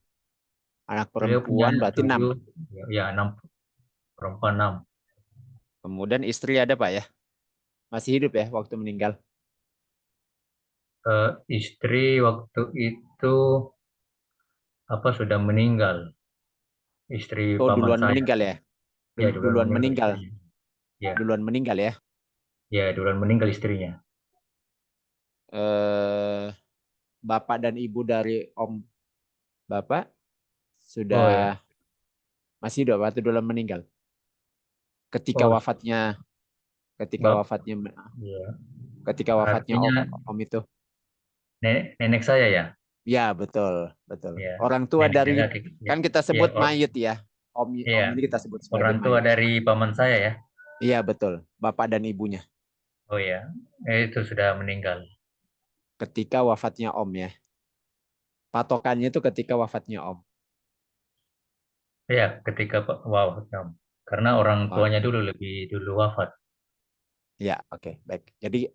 anak Beliau punya perempuan anak berarti 6. 7, ya 6, perempuan 6. Kemudian istri ada, Pak ya? Masih hidup ya waktu meninggal? Istri waktu itu sudah meninggal. Istri Oh, paman duluan saya. meninggal ya? Ya, Duluan meninggal. istrinya. Ya, Duluan meninggal ya? ya duluan meninggal istrinya. Bapak dan ibu dari Om Bapak Oh ya. sudah masih hidup atau duluan meninggal? Ketika Oh, wafatnya ya. ketika wafatnya Artinya Om itu. nenek saya ya. Ya, betul, betul. Ya. Orang tua Nenek dari laki. kan kita Ya, sebut mayit ya. Om ya. ini kita sebut sebagai Orang tua mayit. dari paman saya ya. Iya, betul. Bapak dan ibunya. Oh ya. Itu sudah meninggal. Ketika wafatnya Om ya. Patokannya itu ketika wafatnya Om. Ya, ketika karena orang Oh, tuanya lebih dulu wafat. ya, oke, baik. Jadi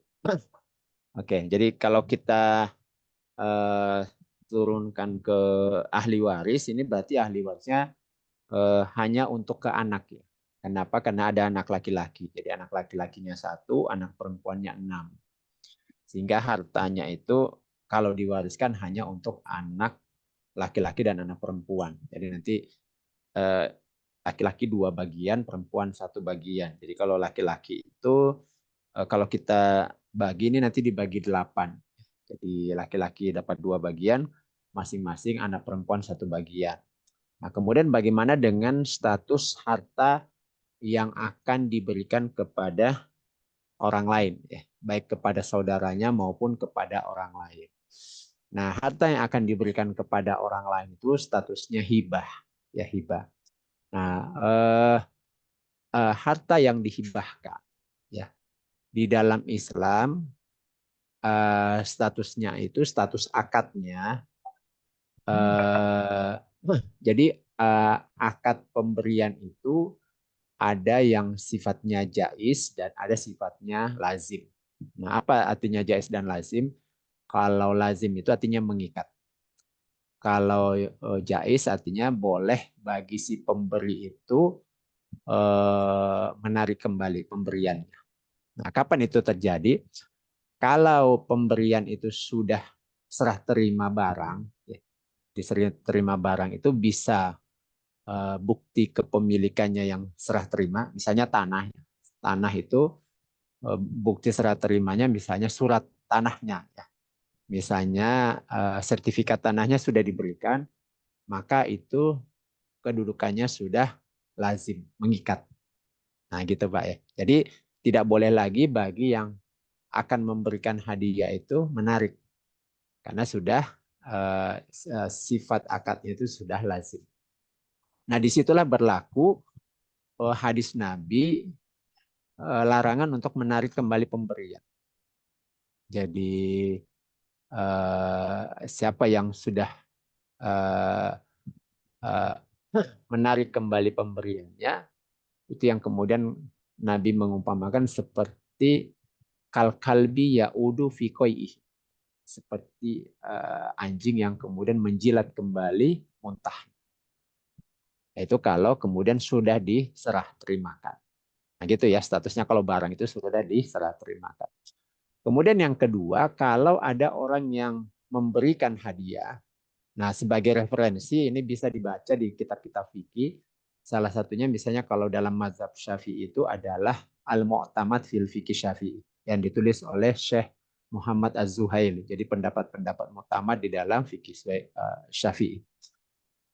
kalau kita turunkan ke ahli waris, ini berarti ahli warisnya hanya untuk ke anak ya. Kenapa? Karena ada anak laki-laki. Jadi anak laki-lakinya 1, anak perempuannya 6. Sehingga hartanya itu kalau diwariskan hanya untuk anak laki-laki dan anak perempuan. Jadi nanti laki-laki 2 bagian, perempuan 1 bagian. Jadi kalau laki-laki itu kalau kita bagi ini nanti dibagi 8. Jadi laki-laki dapat 2 bagian, masing-masing anak perempuan 1 bagian. Nah, kemudian bagaimana dengan status harta yang akan diberikan kepada orang lain, ya, baik kepada saudaranya maupun kepada orang lain. Nah, harta yang akan diberikan kepada orang lain itu statusnya hibah, ya hibah. Nah, harta yang dihibahkan, ya di dalam Islam statusnya itu status akadnya. Jadi akad pemberian itu ada yang sifatnya jaiz dan ada sifatnya lazim. Nah, apa artinya jaiz dan lazim? Kalau lazim itu artinya mengikat. Kalau jaiz artinya boleh bagi si pemberi itu menarik kembali pemberiannya. Nah, kapan itu terjadi? Kalau pemberian itu sudah serah terima barang, ya, diserah terima barang itu bisa bukti kepemilikannya yang serah terima, misalnya tanah. Tanah itu bukti serah terimanya misalnya surat tanahnya. Ya. Misalnya sertifikat tanahnya sudah diberikan, maka itu kedudukannya sudah lazim, mengikat. Nah, gitu Pak ya. Jadi tidak boleh lagi bagi yang akan memberikan hadiah itu menarik. Karena sudah sifat akadnya itu sudah lazim. Nah, disitulah berlaku hadis Nabi larangan untuk menarik kembali pemberian. Jadi siapa yang sudah menarik kembali pemberiannya, itu yang kemudian Nabi mengumpamakan seperti kalbi yaudu fi qai'i, seperti anjing yang kemudian menjilat kembali muntah. Itu kalau kemudian sudah diserah terimakan. Nah gitu ya statusnya kalau barang itu sudah diserah terimakan. Kemudian yang kedua, kalau ada orang yang memberikan hadiah, nah sebagai referensi ini bisa dibaca di kitab-kitab fikih. Salah satunya misalnya kalau dalam mazhab Syafi'i itu adalah Al-Mu'tamad fil Fiqih Syafi'i yang ditulis oleh Syekh Muhammad Az-Zuhaili. Jadi pendapat-pendapat mu'tamad di dalam fikih Syafi'i.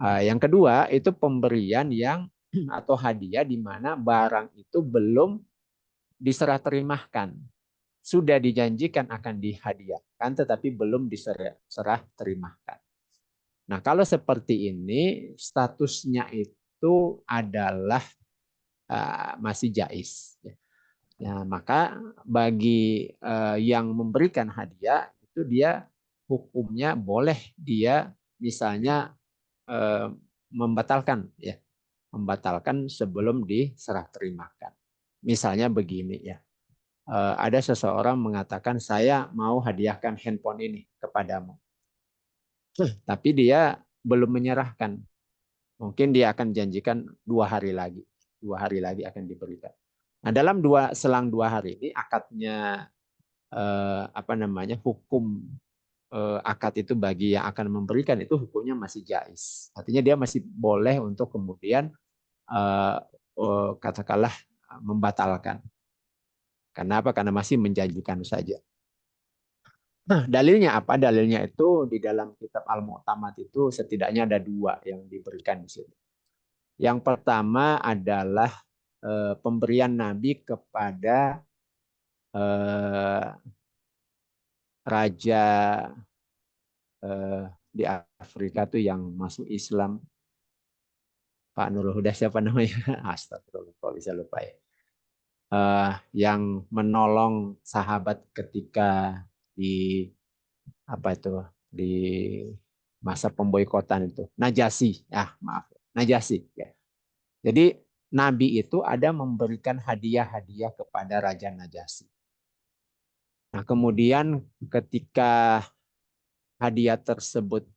Yang kedua itu pemberian yang atau hadiah di mana barang itu belum diserah terimakan. Sudah dijanjikan akan dihadiahkan tetapi belum diserah terimakan. Nah, kalau seperti ini statusnya itu adalah masih jais. Ya, maka bagi yang memberikan hadiah itu dia hukumnya boleh dia misalnya membatalkan ya, membatalkan sebelum diserah terimakan. Misalnya begini ya. Ada seseorang mengatakan saya mau hadiahkan handphone ini kepadamu. Tapi dia belum menyerahkan. Mungkin dia akan janjikan 2 hari lagi. 2 hari lagi akan diberikan. Nah, dalam selang 2 hari ini akadnya hukum akad itu bagi yang akan memberikan itu hukumnya masih jais. Artinya dia masih boleh untuk kemudian katakanlah membatalkan. Kenapa? Karena masih menjanjikan saja. Nah, dalilnya apa? Dalilnya itu di dalam kitab Al-Mu'tamad itu setidaknya ada 2 yang diberikan di situ. Yang pertama adalah pemberian Nabi kepada raja di Afrika tuh yang masuk Islam, Pak Nurul Huda siapa namanya? Astagfirullah, kok bisa lupa ya. Yang menolong sahabat ketika di di masa pemboikotan itu. Najasyi, Najasyi. Ya. Jadi Nabi itu ada memberikan hadiah-hadiah kepada Raja Najasyi. Nah, kemudian ketika hadiah tersebut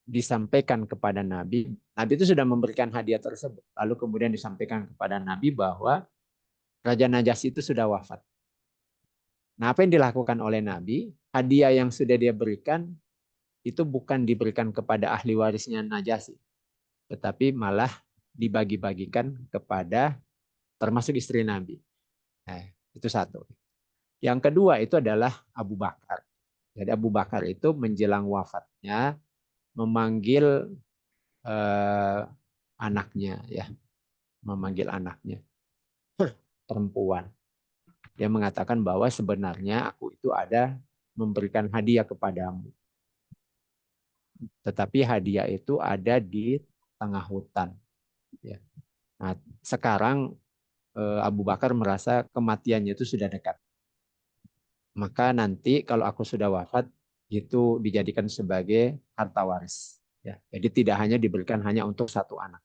disampaikan kepada Nabi, Nabi itu sudah memberikan hadiah tersebut. Lalu kemudian disampaikan kepada Nabi bahwa Raja Najasyi itu sudah wafat. Nah, apa yang dilakukan oleh Nabi? Hadiah yang sudah dia berikan itu bukan diberikan kepada ahli warisnya Najasyi, tetapi malah dibagi-bagikan kepada termasuk istri Nabi. Nah, itu satu. Yang kedua itu adalah Abu Bakar. Jadi Abu Bakar itu menjelang wafatnya memanggil anaknya, ya, memanggil anaknya perempuan. Dia mengatakan bahwa sebenarnya aku itu ada memberikan hadiah kepadamu. Tetapi hadiah itu ada di tengah hutan. Ya. Nah, sekarang Abu Bakar merasa kematiannya itu sudah dekat. Maka nanti kalau aku sudah wafat, itu dijadikan sebagai harta waris. Ya. Jadi tidak hanya diberikan hanya untuk satu anak.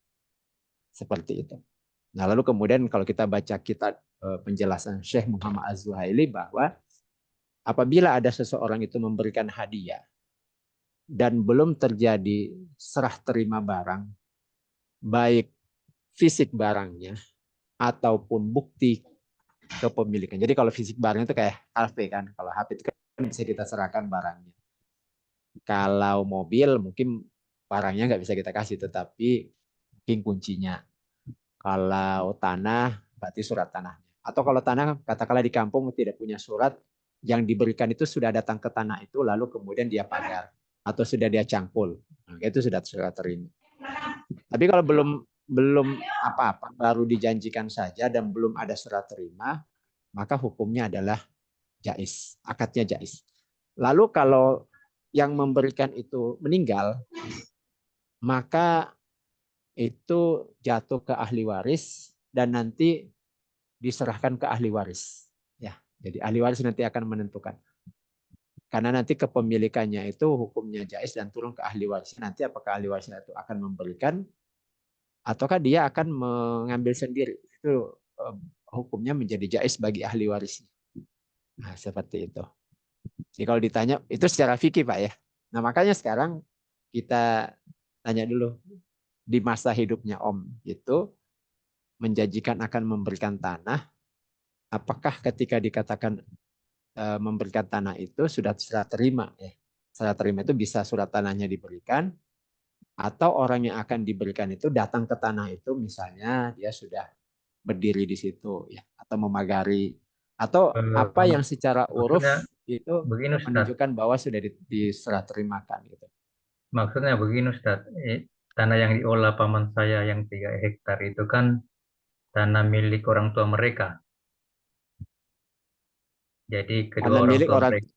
Seperti itu. Nah, lalu kemudian kalau kita baca kitab penjelasan Syekh Muhammad Az-Zuhaili bahwa apabila ada seseorang itu memberikan hadiah dan belum terjadi serah terima barang, baik fisik barangnya ataupun bukti kepemilikan. Jadi kalau fisik barang itu kayak HP kan, kalau HP itu kan bisa kita serahkan barangnya. Kalau mobil mungkin barangnya nggak bisa kita kasih, tetapi mungkin kuncinya. Kalau tanah berarti surat tanahnya. Atau kalau tanah katakanlah di kampung tidak punya surat, yang diberikan itu sudah datang ke tanah itu lalu kemudian dia pagar atau sudah dia cangkul. Nah, itu sudah terima. Tapi kalau belum belum apa-apa, baru dijanjikan saja dan belum ada serah terima, maka hukumnya adalah jais, akadnya jais. Lalu kalau yang memberikan itu meninggal, maka itu jatuh ke ahli waris dan nanti diserahkan ke ahli waris. Ya, jadi ahli waris nanti akan menentukan. Karena nanti kepemilikannya itu hukumnya jais dan turun ke ahli waris. Nanti apakah ahli waris itu akan memberikan ataukah dia akan mengambil sendiri. Itu hukumnya menjadi jais bagi ahli waris. Nah, seperti itu. Jadi kalau ditanya itu secara fikih Pak ya. Nah, makanya sekarang kita tanya dulu di masa hidupnya Om itu menjanjikan akan memberikan tanah, apakah ketika dikatakan memberikan tanah itu sudah serah terima ya. Serah terima itu bisa surat tanahnya diberikan atau orang yang akan diberikan itu datang ke tanah itu misalnya dia sudah berdiri di situ ya atau memagari atau apa yang secara uruf Maksudnya itu begini Ustaz, menunjukkan bahwa sudah diserah terimakan gitu. maksudnya begini Ustaz, tanah yang diolah paman saya yang 3 hektar itu kan tanah milik orang tua mereka. Jadi kedua Tanah orang milik tua orang mereka,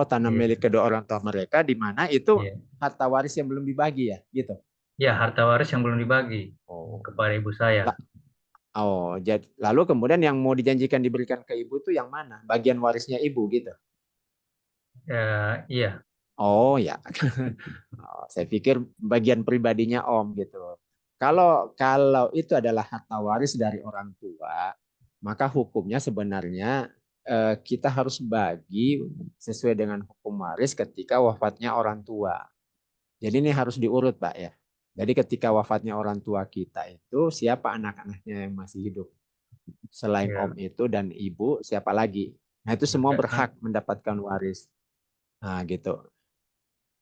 tanah iya, milik kedua orang tua mereka di mana itu iya, harta waris yang belum dibagi ya gitu. ya harta waris yang belum dibagi Oh. kepada ibu saya. Jadi lalu kemudian yang mau dijanjikan diberikan ke ibu itu yang mana? Bagian warisnya ibu gitu. Iya, Oh ya. Saya pikir bagian pribadinya Om gitu. Kalau itu adalah harta waris dari orang tua, maka hukumnya sebenarnya kita harus bagi sesuai dengan hukum waris ketika wafatnya orang tua. Jadi ini harus diurut Pak ya. Jadi ketika wafatnya orang tua kita itu siapa anak-anaknya yang masih hidup? Selain iya. Om itu dan Ibu siapa lagi? Nah itu semua berhak mendapatkan waris. Nah gitu.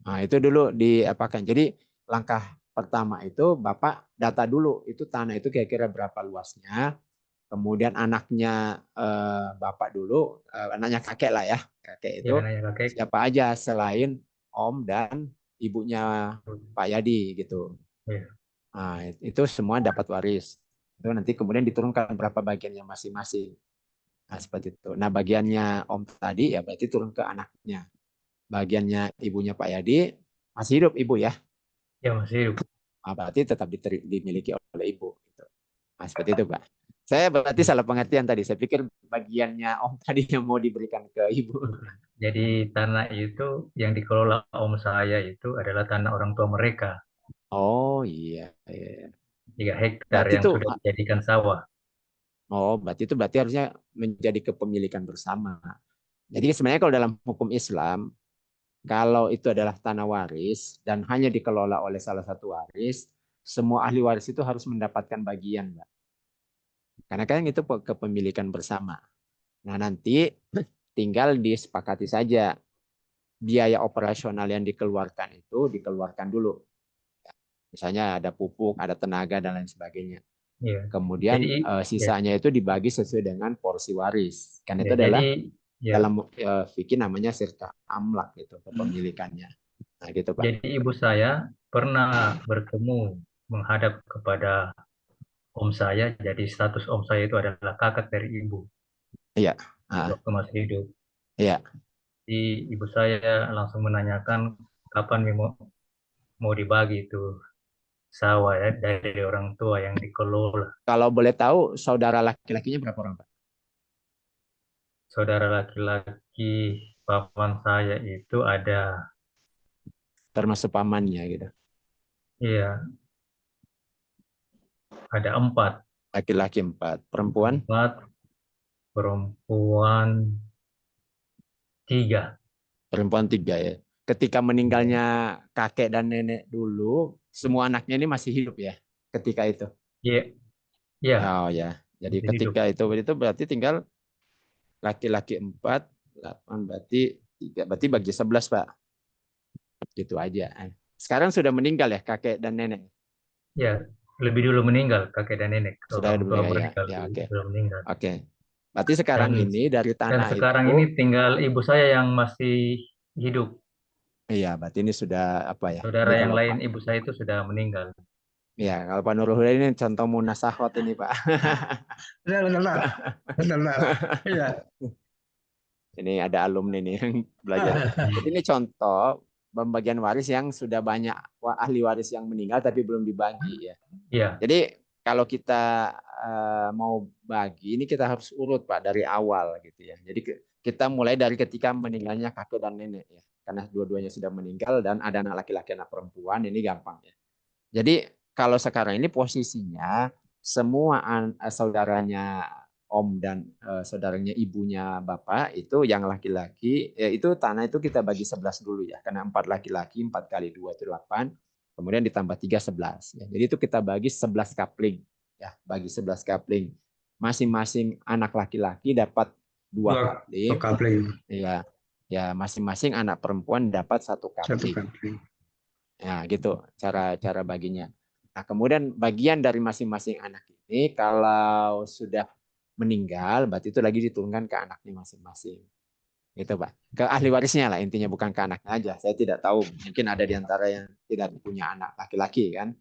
Nah, itu dulu diapakan. Jadi langkah pertama itu Bapak data dulu itu tanah itu kira-kira berapa luasnya. Kemudian anaknya Bapak dulu, anaknya kakek lah ya. Kakek Ya, itu nanya kakek. siapa aja selain Om dan ibunya Pak Yadi gitu. Iya. Nah, itu semua dapat waris. Itu nanti kemudian diturunkan berapa bagiannya masing-masing. Nah, seperti itu. Nah, bagiannya Om tadi ya berarti turun ke anaknya. Bagiannya ibunya Pak Yadi masih hidup ibu ya. Ya masih hidup. Nah, berarti tetap dimiliki oleh ibu. Gitu. Nah, seperti itu Pak. Saya berarti salah pengertian tadi. Saya pikir bagiannya Om tadi yang mau diberikan ke ibu. Jadi tanah itu yang dikelola om saya itu adalah tanah orang tua mereka. Oh iya. 3 hektar Berarti yang itu sudah dijadikan sawah. berarti harusnya menjadi kepemilikan bersama. Jadi sebenarnya kalau dalam hukum Islam, kalau itu adalah tanah waris dan hanya dikelola oleh salah satu waris, semua ahli waris itu harus mendapatkan bagian, Mbak. Karena kan itu kepemilikan bersama. Nah, nanti tinggal disepakati saja biaya operasional yang dikeluarkan itu dikeluarkan dulu. Misalnya ada pupuk, ada tenaga dan lain sebagainya. Iya. Kemudian Jadi ya, sisanya itu dibagi sesuai dengan porsi waris. Kan ya, itu adalah ya, dalam fikih namanya sirka amlak gitu kepemilikannya. Nah, gitu Pak. jadi ibu saya pernah bertemu menghadap kepada om saya. Jadi status om saya itu adalah kakak dari ibu Iya. Ah, waktu masih hidup. iya. Jadi ibu saya langsung menanyakan kapan mau dibagi itu sawah ya dari orang tua yang dikelola. Kalau boleh tahu saudara laki-lakinya berapa orang Pak? Saudara laki-laki paman saya itu Termasuk pamannya gitu. iya, ada 4. Laki-laki 4, perempuan 4, perempuan 3. perempuan 3 ya. Ketika meninggalnya kakek dan nenek dulu, semua anaknya ini masih hidup ya ketika itu. Iya, iya, Oh ya. Jadi masih hidup. ketika itu berarti tinggal laki-laki 4, 8 berarti 3, berarti bagi 11 Pak. Gitu aja. Sekarang sudah meninggal ya kakek dan nenek. Ya, lebih dulu meninggal kakek dan nenek. Sudah Orang tua meninggal ya. mereka Ya oke. sudah meninggal. Oke. Berarti sekarang Dan ini dari dan tanah sekarang itu, ini tinggal ibu saya yang masih hidup. iya berarti ini sudah apa ya? Saudara yang Dikelola. lain ibu saya itu sudah meninggal. Ya, kalau Pak Nurul Huda ini contoh munasahot ini, Pak. Benar. Iya. Ini ada alumni nih yang belajar. Jadi ini contoh pembagian waris yang sudah banyak ahli waris yang meninggal tapi belum dibagi ya. Iya. Jadi kalau kita mau bagi ini kita harus urut Pak dari awal gitu ya. Jadi kita mulai dari ketika meninggalnya kakek dan nenek ya. Karena dua-duanya sudah meninggal dan ada anak laki-laki anak perempuan ini gampang ya. Jadi kalau sekarang ini posisinya semua saudaranya om dan saudaranya ibunya bapak itu yang laki-laki itu tanah itu kita bagi 11 dulu ya, karena 4 laki-laki 4 kali 2 itu 8, kemudian ditambah 3 11 ya. Jadi itu kita bagi 11 kapling ya, bagi 11 kapling. Masing-masing anak laki-laki dapat 2 kapling. Ya. Ya, masing-masing anak perempuan dapat 1 kapling. Ya, gitu cara baginya. Nah, kemudian bagian dari masing-masing anak ini kalau sudah meninggal, berarti itu lagi diturunkan ke anaknya masing-masing. Gitu, Pak. Ke ahli warisnya lah intinya, bukan ke anaknya aja. Saya tidak tahu, mungkin ada di antara yang tidak punya anak laki-laki kan.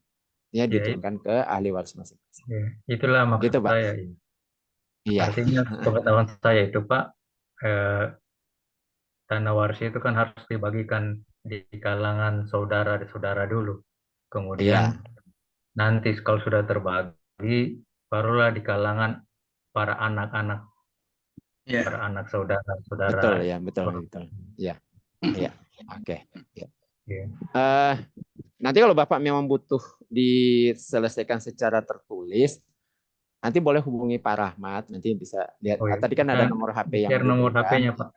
Ya, diturunkan ke ahli waris masing-masing. Ya, itulah maksud Gitu, Pak. saya. Iya. Artinya pengetahuan saya itu, Pak, tanah waris itu kan harus dibagikan di kalangan saudara-saudara dulu. Kemudian nanti kalau sudah terbagi, barulah di kalangan para anak-anak, para anak saudara-saudara. Betul ya, betul. Ya, ya, oke. Ya. Nanti kalau Bapak memang butuh diselesaikan secara tertulis, nanti boleh hubungi Pak Rahmat, nanti bisa lihat. Tadi kan ada nomor HP yang share nomor HP-nya, Pak.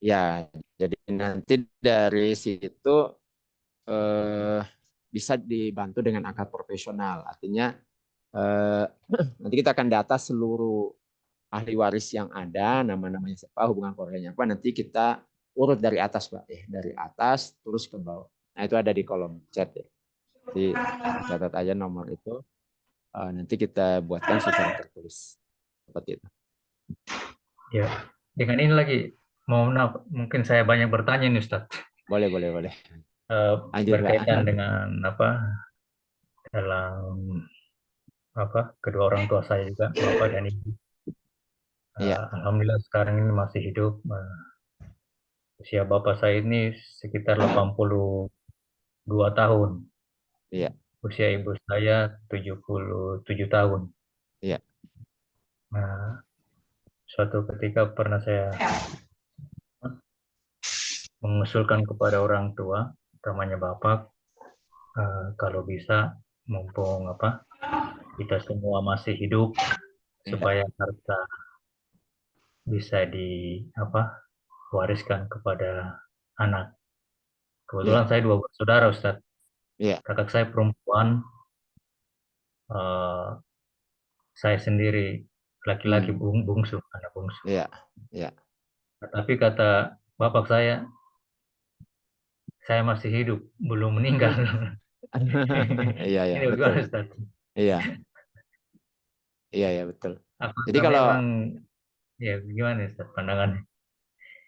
Ya, jadi nanti dari situ bisa dibantu dengan angka profesional. Artinya nanti kita akan data seluruh ahli waris yang ada, nama-namanya siapa, hubungan keluarganya apa, nanti kita urut dari atas, Pak, dari atas terus ke bawah. Nah, itu ada di kolom chat ya. Jadi catat aja nomor itu, nanti kita buatkan secara tertulis seperti itu. Ya, dengan ini lagi, mohon maaf, mungkin saya banyak bertanya nih, Ustaz. Boleh. Berkaitan dengan dalam kedua orang tua saya juga, bapak dan ibu. Alhamdulillah sekarang ini masih hidup. Usia bapak saya ini sekitar 82 tahun. Iya. Usia ibu saya 77 tahun. Iya. Nah, suatu ketika pernah saya mengusulkan kepada orang tua, namanya bapak, kalau bisa mumpung kita semua masih hidup, supaya harta bisa wariskan kepada anak. Kebetulan saya 2 bersaudara, Ustaz. Kakak saya perempuan, saya sendiri laki-laki bungsu, anak bungsu. Tapi kata bapak saya masih hidup, belum meninggal. Iya, betul. Ustaz? Iya, betul. Apakah jadi kalau gimana Ustaz pandangannya?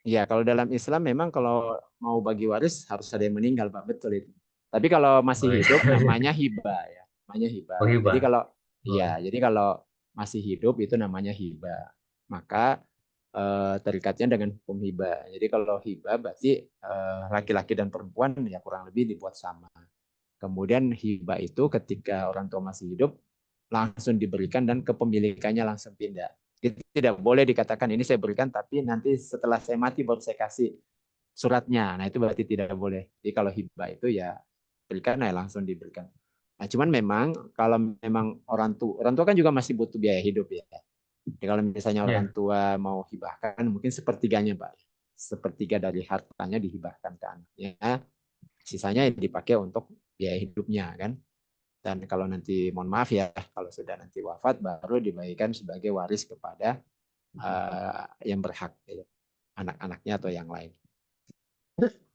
Ya, kalau dalam Islam memang kalau mau bagi waris harus ada yang meninggal, Pak, betul itu. Tapi kalau masih hidup namanya hibah ya, namanya hibah. Jadi kalau jadi kalau masih hidup itu namanya hibah. Maka terikatnya dengan hukum hibah. Jadi kalau hibah berarti laki-laki dan perempuan ya kurang lebih dibuat sama. Kemudian hibah itu ketika orang tua masih hidup langsung diberikan dan kepemilikannya langsung pindah. Tidak boleh dikatakan ini saya berikan tapi nanti setelah saya mati baru saya kasih suratnya. Nah, itu berarti tidak boleh. Jadi kalau hibah itu ya berikan langsung diberikan. Nah, cuman memang kalau memang orang tua kan juga masih butuh biaya hidup ya. Jadi kalau misalnya orang tua mau hibahkan mungkin sepertiganya, Pak. Sepertiga dari hartanya dihibahkan ke anaknya. Sisanya dipakai untuk biaya hidupnya kan. Dan kalau nanti, mohon maaf ya, kalau sudah nanti wafat baru dibagikan sebagai waris kepada yang berhak, anak-anaknya atau yang lain.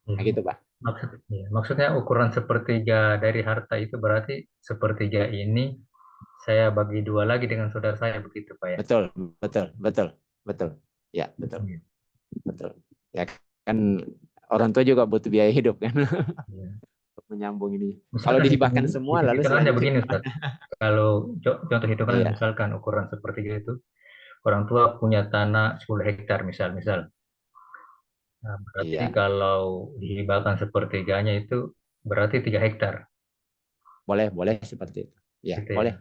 Nah, gitu, Pak. Maksudnya ukuran sepertiga dari harta itu berarti sepertiga ini saya bagi 2 lagi dengan saudara saya, begitu Pak ya? Betul. Ya, betul. Ya kan orang tua juga butuh biaya hidup kan. menyambung ini. Kalau Misalkan dihibahkan semua lalu hitungannya begini selanjutnya. Ustaz. Kalau contoh hitungan Iya, misalkan ukuran seperti itu, orang tua punya tanah 10 hektar misal. Nah, berarti iya, kalau dihibahkan sepertiganya itu berarti 3 hektar boleh seperti itu. Ya, gitu ya. boleh.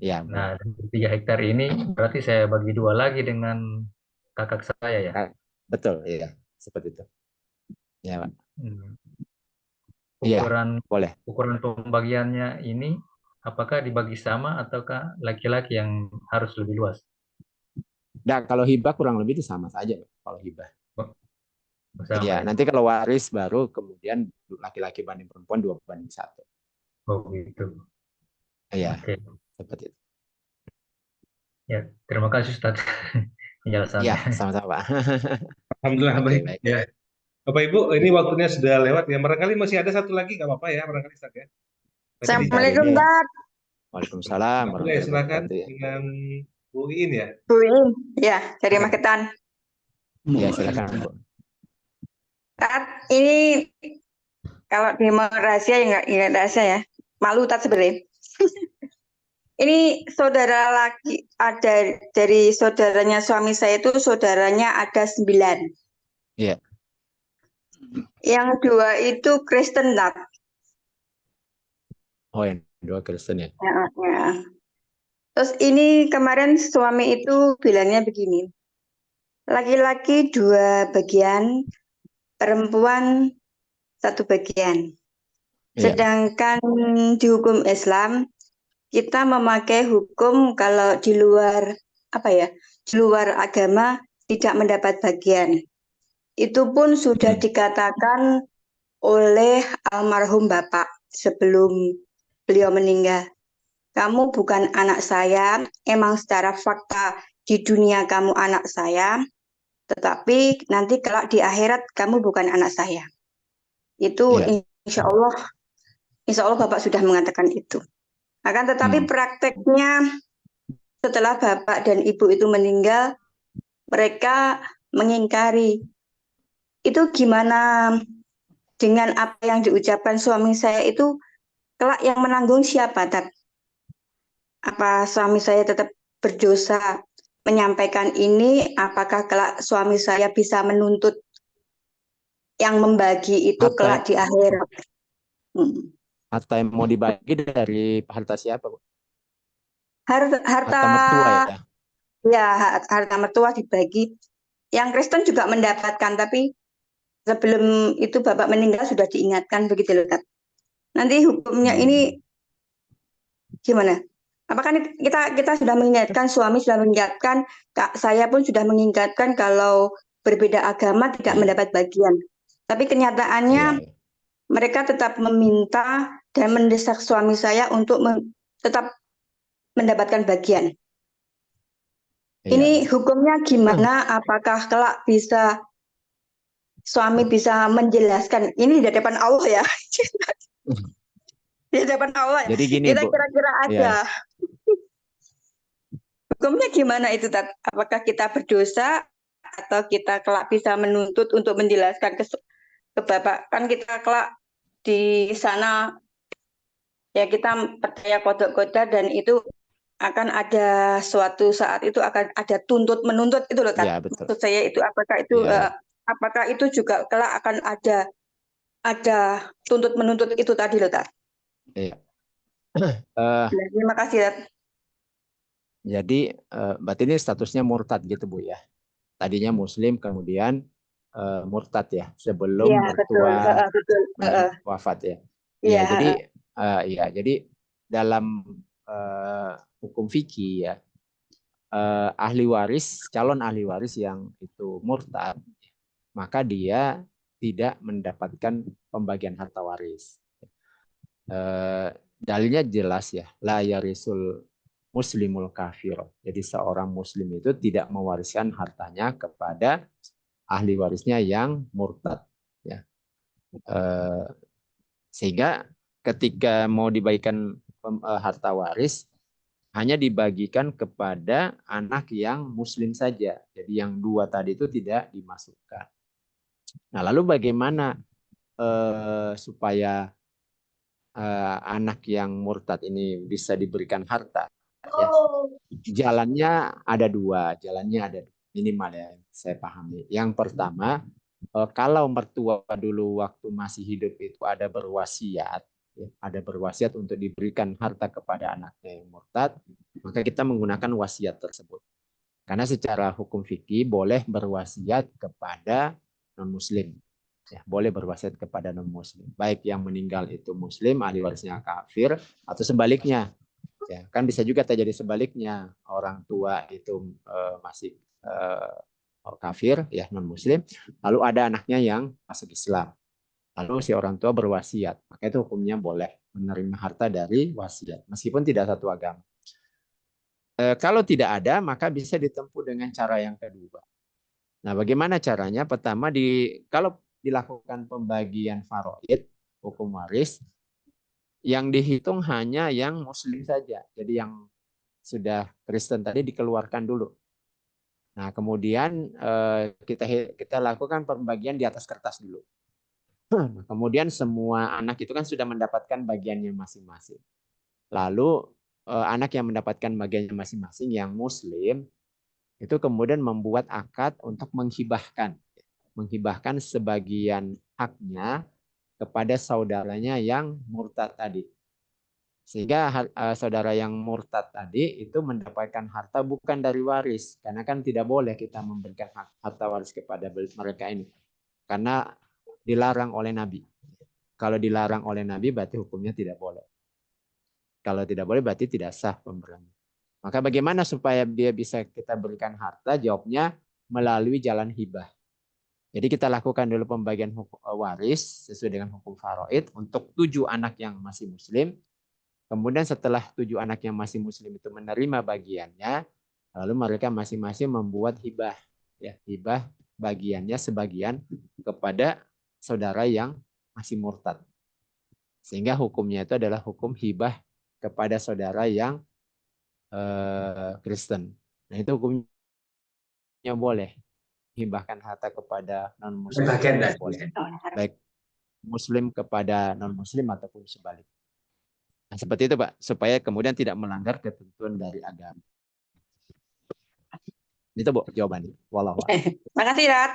Ya, Nah, boleh. dari 3 hektar ini berarti saya bagi dua lagi dengan kakak saya ya. Ah, betul, iya, seperti itu. Ya, Pak. Hmm. Iya, Ukuran boleh. ukuran pembagiannya ini apakah dibagi sama ataukah laki-laki yang harus lebih luas? Nah, kalau hibah kurang lebih itu sama saja, Pak, kalau hibah. Oh, sama Iya, ya. nanti kalau waris baru kemudian laki-laki banding perempuan 2:1. Oh gitu. Iya, Oke. seperti itu. Ya, terima kasih Ustaz Iya, penjelasannya. sama-sama, Pak. Alhamdulillah Oke, baik. baik. Ya. Bapak Ibu, ini Iya. waktunya sudah lewat ya. Barangkali masih ada satu lagi, nggak apa-apa ya, barangkali Ustaz ya. Masih Sampai hari Assalamualaikum, ini, dijawab. Tat. Waalaikumsalam Boleh, warahmatullahi silakan wabarakatuh. Ya, dengan Bu Iin ya. Bu Iin. Ya, dari Silakan. Magetan. ya silakan, Bu. Tat, ini kalau demo rahasia ya nggak rahasia ya. Malu Tat sebenarnya. Ini saudara laki ada dari saudaranya suami saya itu saudaranya ada 9. Iya. Yang 2 itu Kristen, Tat. Oh, yang 2 Kristen ya. Ya. Terus ini kemarin suami itu bilangnya begini. Laki-laki 2 bagian, perempuan 1 bagian. Iya. Sedangkan di hukum Islam kita memakai hukum kalau di luar di luar agama tidak mendapat bagian. Itu pun sudah dikatakan oleh almarhum Bapak sebelum beliau meninggal. Kamu bukan anak saya, emang secara fakta di dunia kamu anak saya, tetapi nanti kelak di akhirat kamu bukan anak saya. Itu Iya. insya Allah Bapak sudah mengatakan itu. Akan tetapi prakteknya setelah Bapak dan Ibu itu meninggal, mereka mengingkari. Itu gimana dengan apa yang diucapkan suami saya itu, kelak yang menanggung siapa, Tat? Apa suami saya tetap berdosa menyampaikan ini? Apakah kelak suami saya bisa menuntut yang membagi itu kelak di akhirat? Harta yang mau dibagi dari harta siapa, Bu? Harta Harta mertua ya? ya, harta mertua dibagi. Yang Kristen juga mendapatkan, tapi sebelum itu Bapak meninggal sudah diingatkan begitu loh, Tat. Nanti hukumnya ini gimana? Apakah kita sudah mengingatkan, suami sudah mengingatkan, Kak, saya pun sudah mengingatkan kalau berbeda agama tidak mendapat bagian. Tapi kenyataannya mereka tetap meminta dan mendesak suami saya untuk tetap mendapatkan bagian. Ini hukumnya gimana? Apakah kelak suami bisa menjelaskan ini di hadapan Allah ya? Di hadapan Allah. Jadi gini, kita Bu. Kira-kira aja. Hukumnya gimana itu, Tat? Apakah kita berdosa atau kita kelak bisa menuntut untuk menjelaskan ke Bapak? Kan kita kelak di sana ya kita percaya kodok-kodok dan itu akan ada suatu saat itu akan ada tuntut menuntut itu loh, Tat. Ya, betul. Maksud saya itu apakah itu juga kelak akan ada tuntut menuntut itu tadi loh, Tat. Iya. Terima kasih, Tat. Jadi berarti ini statusnya murtad gitu, Bu ya. Tadinya muslim kemudian murtad ya sebelum mertua wafat ya. Iya, jadi dalam hukum fikih ya calon ahli waris yang itu murtad, maka dia tidak mendapatkan pembagian harta waris. Dalilnya jelas ya, la yarisul muslimul kafir. Jadi seorang muslim itu tidak mewariskan hartanya kepada ahli warisnya yang murtad. Ya. Sehingga ketika mau dibagikan harta waris, hanya dibagikan kepada anak yang muslim saja. Jadi yang 2 tadi itu tidak dimasukkan. Nah, lalu bagaimana supaya anak yang murtad ini bisa diberikan harta, ya, jalannya ada dua, minimal ya, saya pahami. Yang pertama, kalau mertua dulu waktu masih hidup itu ada berwasiat, ya, untuk diberikan harta kepada anaknya yang murtad, maka kita menggunakan wasiat tersebut. Karena secara hukum fikih boleh berwasiat kepada non-muslim. Ya, boleh berwasiat kepada non-muslim. Baik yang meninggal itu muslim, ahli warisnya kafir, atau sebaliknya. Ya, kan bisa juga terjadi sebaliknya. Orang tua itu masih kafir, ya non-muslim, lalu ada anaknya yang masuk Islam. Lalu si orang tua berwasiat, maka itu hukumnya boleh menerima harta dari wasiat, meskipun tidak satu agama. Kalau tidak ada, maka bisa ditempuh dengan cara yang kedua. Nah, bagaimana caranya? Pertama, kalau dilakukan pembagian faraid, hukum waris, yang dihitung hanya yang muslim saja. Jadi yang sudah Kristen tadi dikeluarkan dulu. Nah, kemudian kita lakukan pembagian di atas kertas dulu. Kemudian semua anak itu kan sudah mendapatkan bagiannya masing-masing. Lalu anak yang mendapatkan bagiannya masing-masing yang muslim itu kemudian membuat akad untuk menghibahkan sebagian haknya kepada saudaranya yang murtad tadi. Sehingga saudara yang murtad tadi itu mendapatkan harta bukan dari waris, karena kan tidak boleh kita memberikan harta waris kepada mereka ini, karena dilarang oleh Nabi. Kalau dilarang oleh Nabi berarti hukumnya tidak boleh. Kalau tidak boleh berarti tidak sah pemberian. Maka bagaimana supaya dia bisa kita berikan harta? Jawabnya melalui jalan hibah. Jadi kita lakukan dulu pembagian waris sesuai dengan hukum faraid untuk 7 anak yang masih muslim. Kemudian setelah 7 anak yang masih muslim itu menerima bagiannya, lalu mereka masing-masing membuat hibah, ya, hibah bagiannya sebagian kepada saudara yang masih murtad. Sehingga hukumnya itu adalah hukum hibah kepada saudara yang Kristen. Nah, itu hukumnya boleh. Hibahkan harta kepada non-muslim boleh. Baik muslim kepada non-muslim ataupun sebaliknya. Nah, seperti itu, Pak, supaya kemudian tidak melanggar ketentuan dari agama. Itu, Bu, jawabannya. Wallahu a'lam. Makasih, Rat.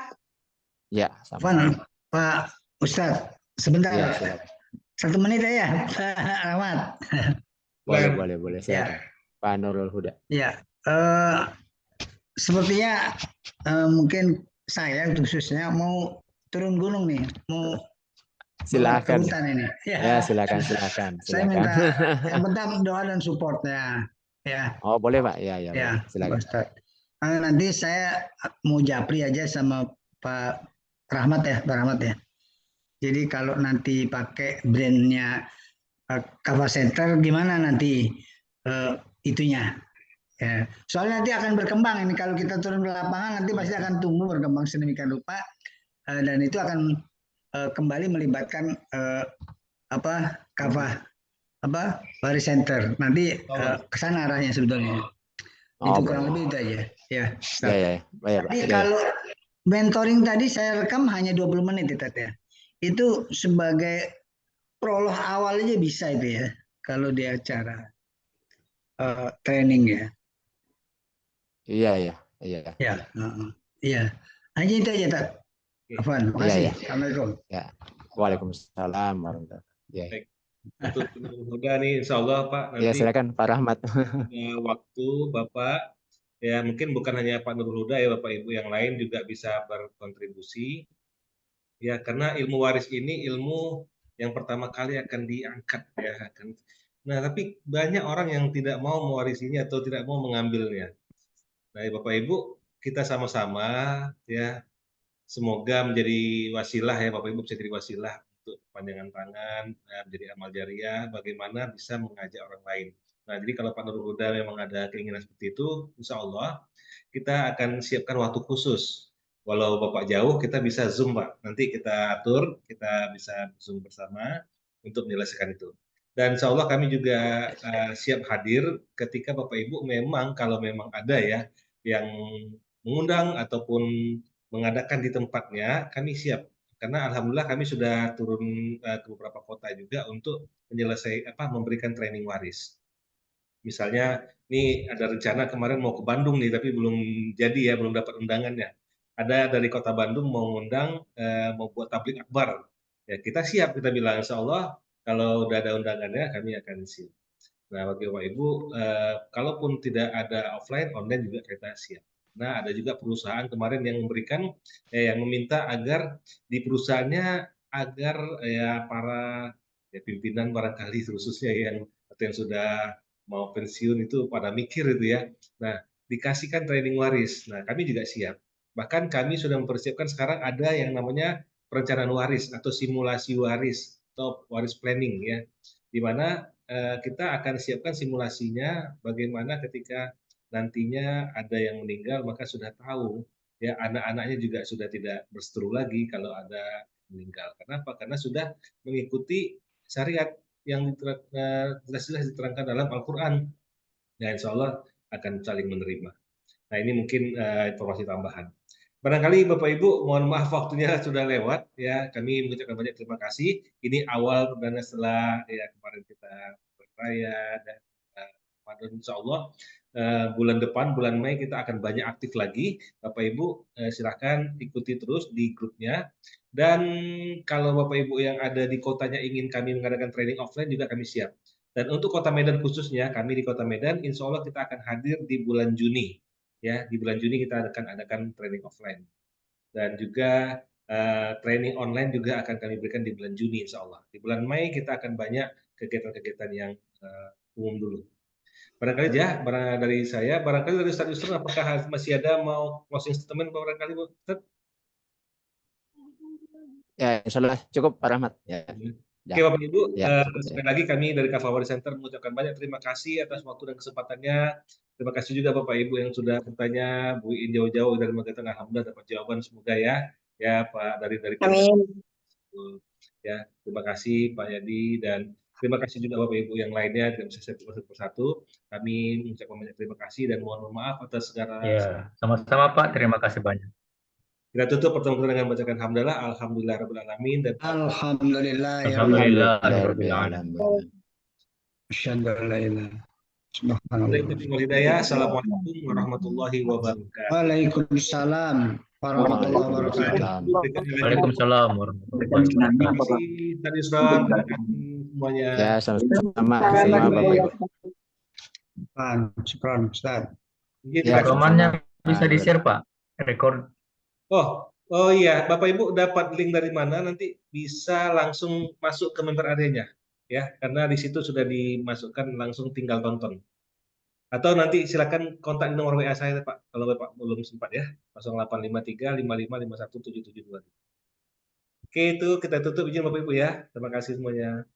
Ya, sama. Pak Ustadz, sebentar. Ya, silakan. 1 menit ya, Pak Ahmad. Boleh. Silakan. Pak Nurul Huda. Ya, sepertinya mungkin saya khususnya mau turun gunung nih, mau silakan. ke hutan ini. Ya, silakan. Saya minta yang penting doa dan supportnya. Ya. Oh, boleh, Pak. Ya, silakan. Nanti saya mau japri aja sama Pak Rahmat ya, Pak Rahmat ya. Jadi kalau nanti pakai brandnya Kava Center, gimana nanti itunya? Ya. Soalnya nanti akan berkembang ini, kalau kita turun ke lapangan nanti pasti akan tumbuh berkembang sedemikian rupa, dan itu akan kembali melibatkan Kava Waris Center. Nanti ke sana arahnya sebetulnya. Itu kurang lebih itu aja. Ya. Jadi kalau mentoring tadi saya rekam hanya 20 menit ya. Itu sebagai prolog awal aja bisa itu ya, kalau di acara training ya. Iya. Iya. Hanya itu aja, Tak. Afwan, makasih. Assalamualaikum. Ya. Waalaikumsalam warahmatullahi wabarakatuh. Baik. Untuk Huda nih, insya Allah Pak. Nanti ya, silakan Pak Rahmat. Waktu Bapak, ya mungkin bukan hanya Pak Nurul Huda ya, Bapak Ibu yang lain juga bisa berkontribusi. Ya, karena ilmu waris ini ilmu yang pertama kali akan diangkat ya. Nah, tapi banyak orang yang tidak mau mewarisinya atau tidak mau mengambilnya. Nah, Bapak Ibu, kita sama-sama ya, semoga menjadi wasilah ya, Bapak Ibu bisa jadi wasilah untuk panjangan tangan, menjadi amal jariah, bagaimana bisa mengajak orang lain. Nah, jadi kalau Pak Nurul Huda memang ada keinginan seperti itu, insya Allah kita akan siapkan waktu khusus. Walau Bapak jauh, kita bisa Zoom, Pak. Nanti kita atur, kita bisa Zoom bersama untuk menyelesaikan itu. Dan insya Allah kami juga siap hadir ketika Bapak Ibu memang, kalau memang ada ya, yang mengundang ataupun mengadakan di tempatnya, kami siap karena alhamdulillah kami sudah turun ke beberapa kota juga untuk memberikan training waris. Misalnya, ini ada rencana kemarin mau ke Bandung nih, tapi belum jadi ya, belum dapat undangannya. Ada dari kota Bandung mau ngundang, mau buat tablik akbar. Ya, kita siap, kita bilang, insya Allah kalau udah ada undangannya kami akan siap. Nah, bagi Bapak Ibu, kalaupun tidak ada offline, online juga kita siap. Nah, ada juga perusahaan kemarin yang memberikan, yang meminta agar di perusahaannya agar ya para pimpinan barangkali khususnya yang sudah mau pensiun itu pada mikir itu ya. Nah, dikasihkan training waris. Nah, kami juga siap. Bahkan kami sudah mempersiapkan sekarang ada yang namanya perencanaan waris atau simulasi waris atau waris planning ya, di mana kita akan siapkan simulasinya bagaimana ketika nantinya ada yang meninggal, maka sudah tahu ya, anak-anaknya juga sudah tidak berseteru lagi kalau ada meninggal. Kenapa? Karena sudah mengikuti syariat yang jelas-jelas diterangkan dalam Al-Quran. Ya, insya Allah akan saling menerima. Nah, ini mungkin informasi tambahan. Barangkali Bapak Ibu, mohon maaf waktunya sudah lewat ya. Kami mengucapkan banyak terima kasih. Ini awal perdana setelah ya kemarin kita berraya dan Ramadan, insya Allah bulan depan, bulan Mei kita akan banyak aktif lagi. Bapak Ibu silahkan ikuti terus di grupnya. Dan kalau Bapak Ibu yang ada di kotanya ingin kami mengadakan training offline juga kami siap. Dan untuk Kota Medan khususnya, kami di Kota Medan, insya Allah kita akan hadir di bulan Juni. Ya, di bulan Juni kita akan adakan training offline. Dan juga training online juga akan kami berikan di bulan Juni, insya Allah. Di bulan Mei kita akan banyak kegiatan-kegiatan yang umum dulu. Barangkali ya, dari saya, barangkali dari Ustaz Yusril, apakah masih ada mau closing statement barangkali, Ustaz? Ya, insya Allah cukup Pak Rahmat. Ya. Oke Bapak Ibu, sekali lagi kami dari Kafawari Center mengucapkan banyak terima kasih atas waktu dan kesempatannya. Terima kasih juga Bapak Ibu yang sudah bertanya, Bu In jauh-jauh dari Magetan, alhamdulillah dapat jawaban, semoga ya Pak dari Amin. ya. Terima kasih Pak Yadi, dan terima kasih juga Bapak Ibu yang lainnya, tidak bisa saya satu persatu. Kami mengucapkan banyak terima kasih dan mohon maaf atas segala. Ya, sama-sama Pak, terima kasih banyak. Kita tutup pertemuan kita dengan bacakan hamdalah, alhamdulillahirabbil alamin, dan Alhamdulillah ya Alhamdulillah. Assalamualaikum warahmatullahi wabarakatuh. Waalaikumsalam warahmatullahi wabarakatuh. Waalaikumsalam warahmatullahi wabarakatuh. Terima kasih semuanya. Ya, sama-sama Bapak Ibu. Syukran Ustaz. Ya, Rekamannya bisa di-share Pak, record. Oh iya, Bapak Ibu dapat link dari mana? Nanti bisa langsung masuk ke member areanya, ya, karena di situ sudah dimasukkan, langsung tinggal tonton. Atau nanti silakan kontak nomor WA saya Pak, kalau Bapak belum sempat ya, 085355517722. Oke, itu kita tutup, izin Bapak Ibu ya. Terima kasih semuanya.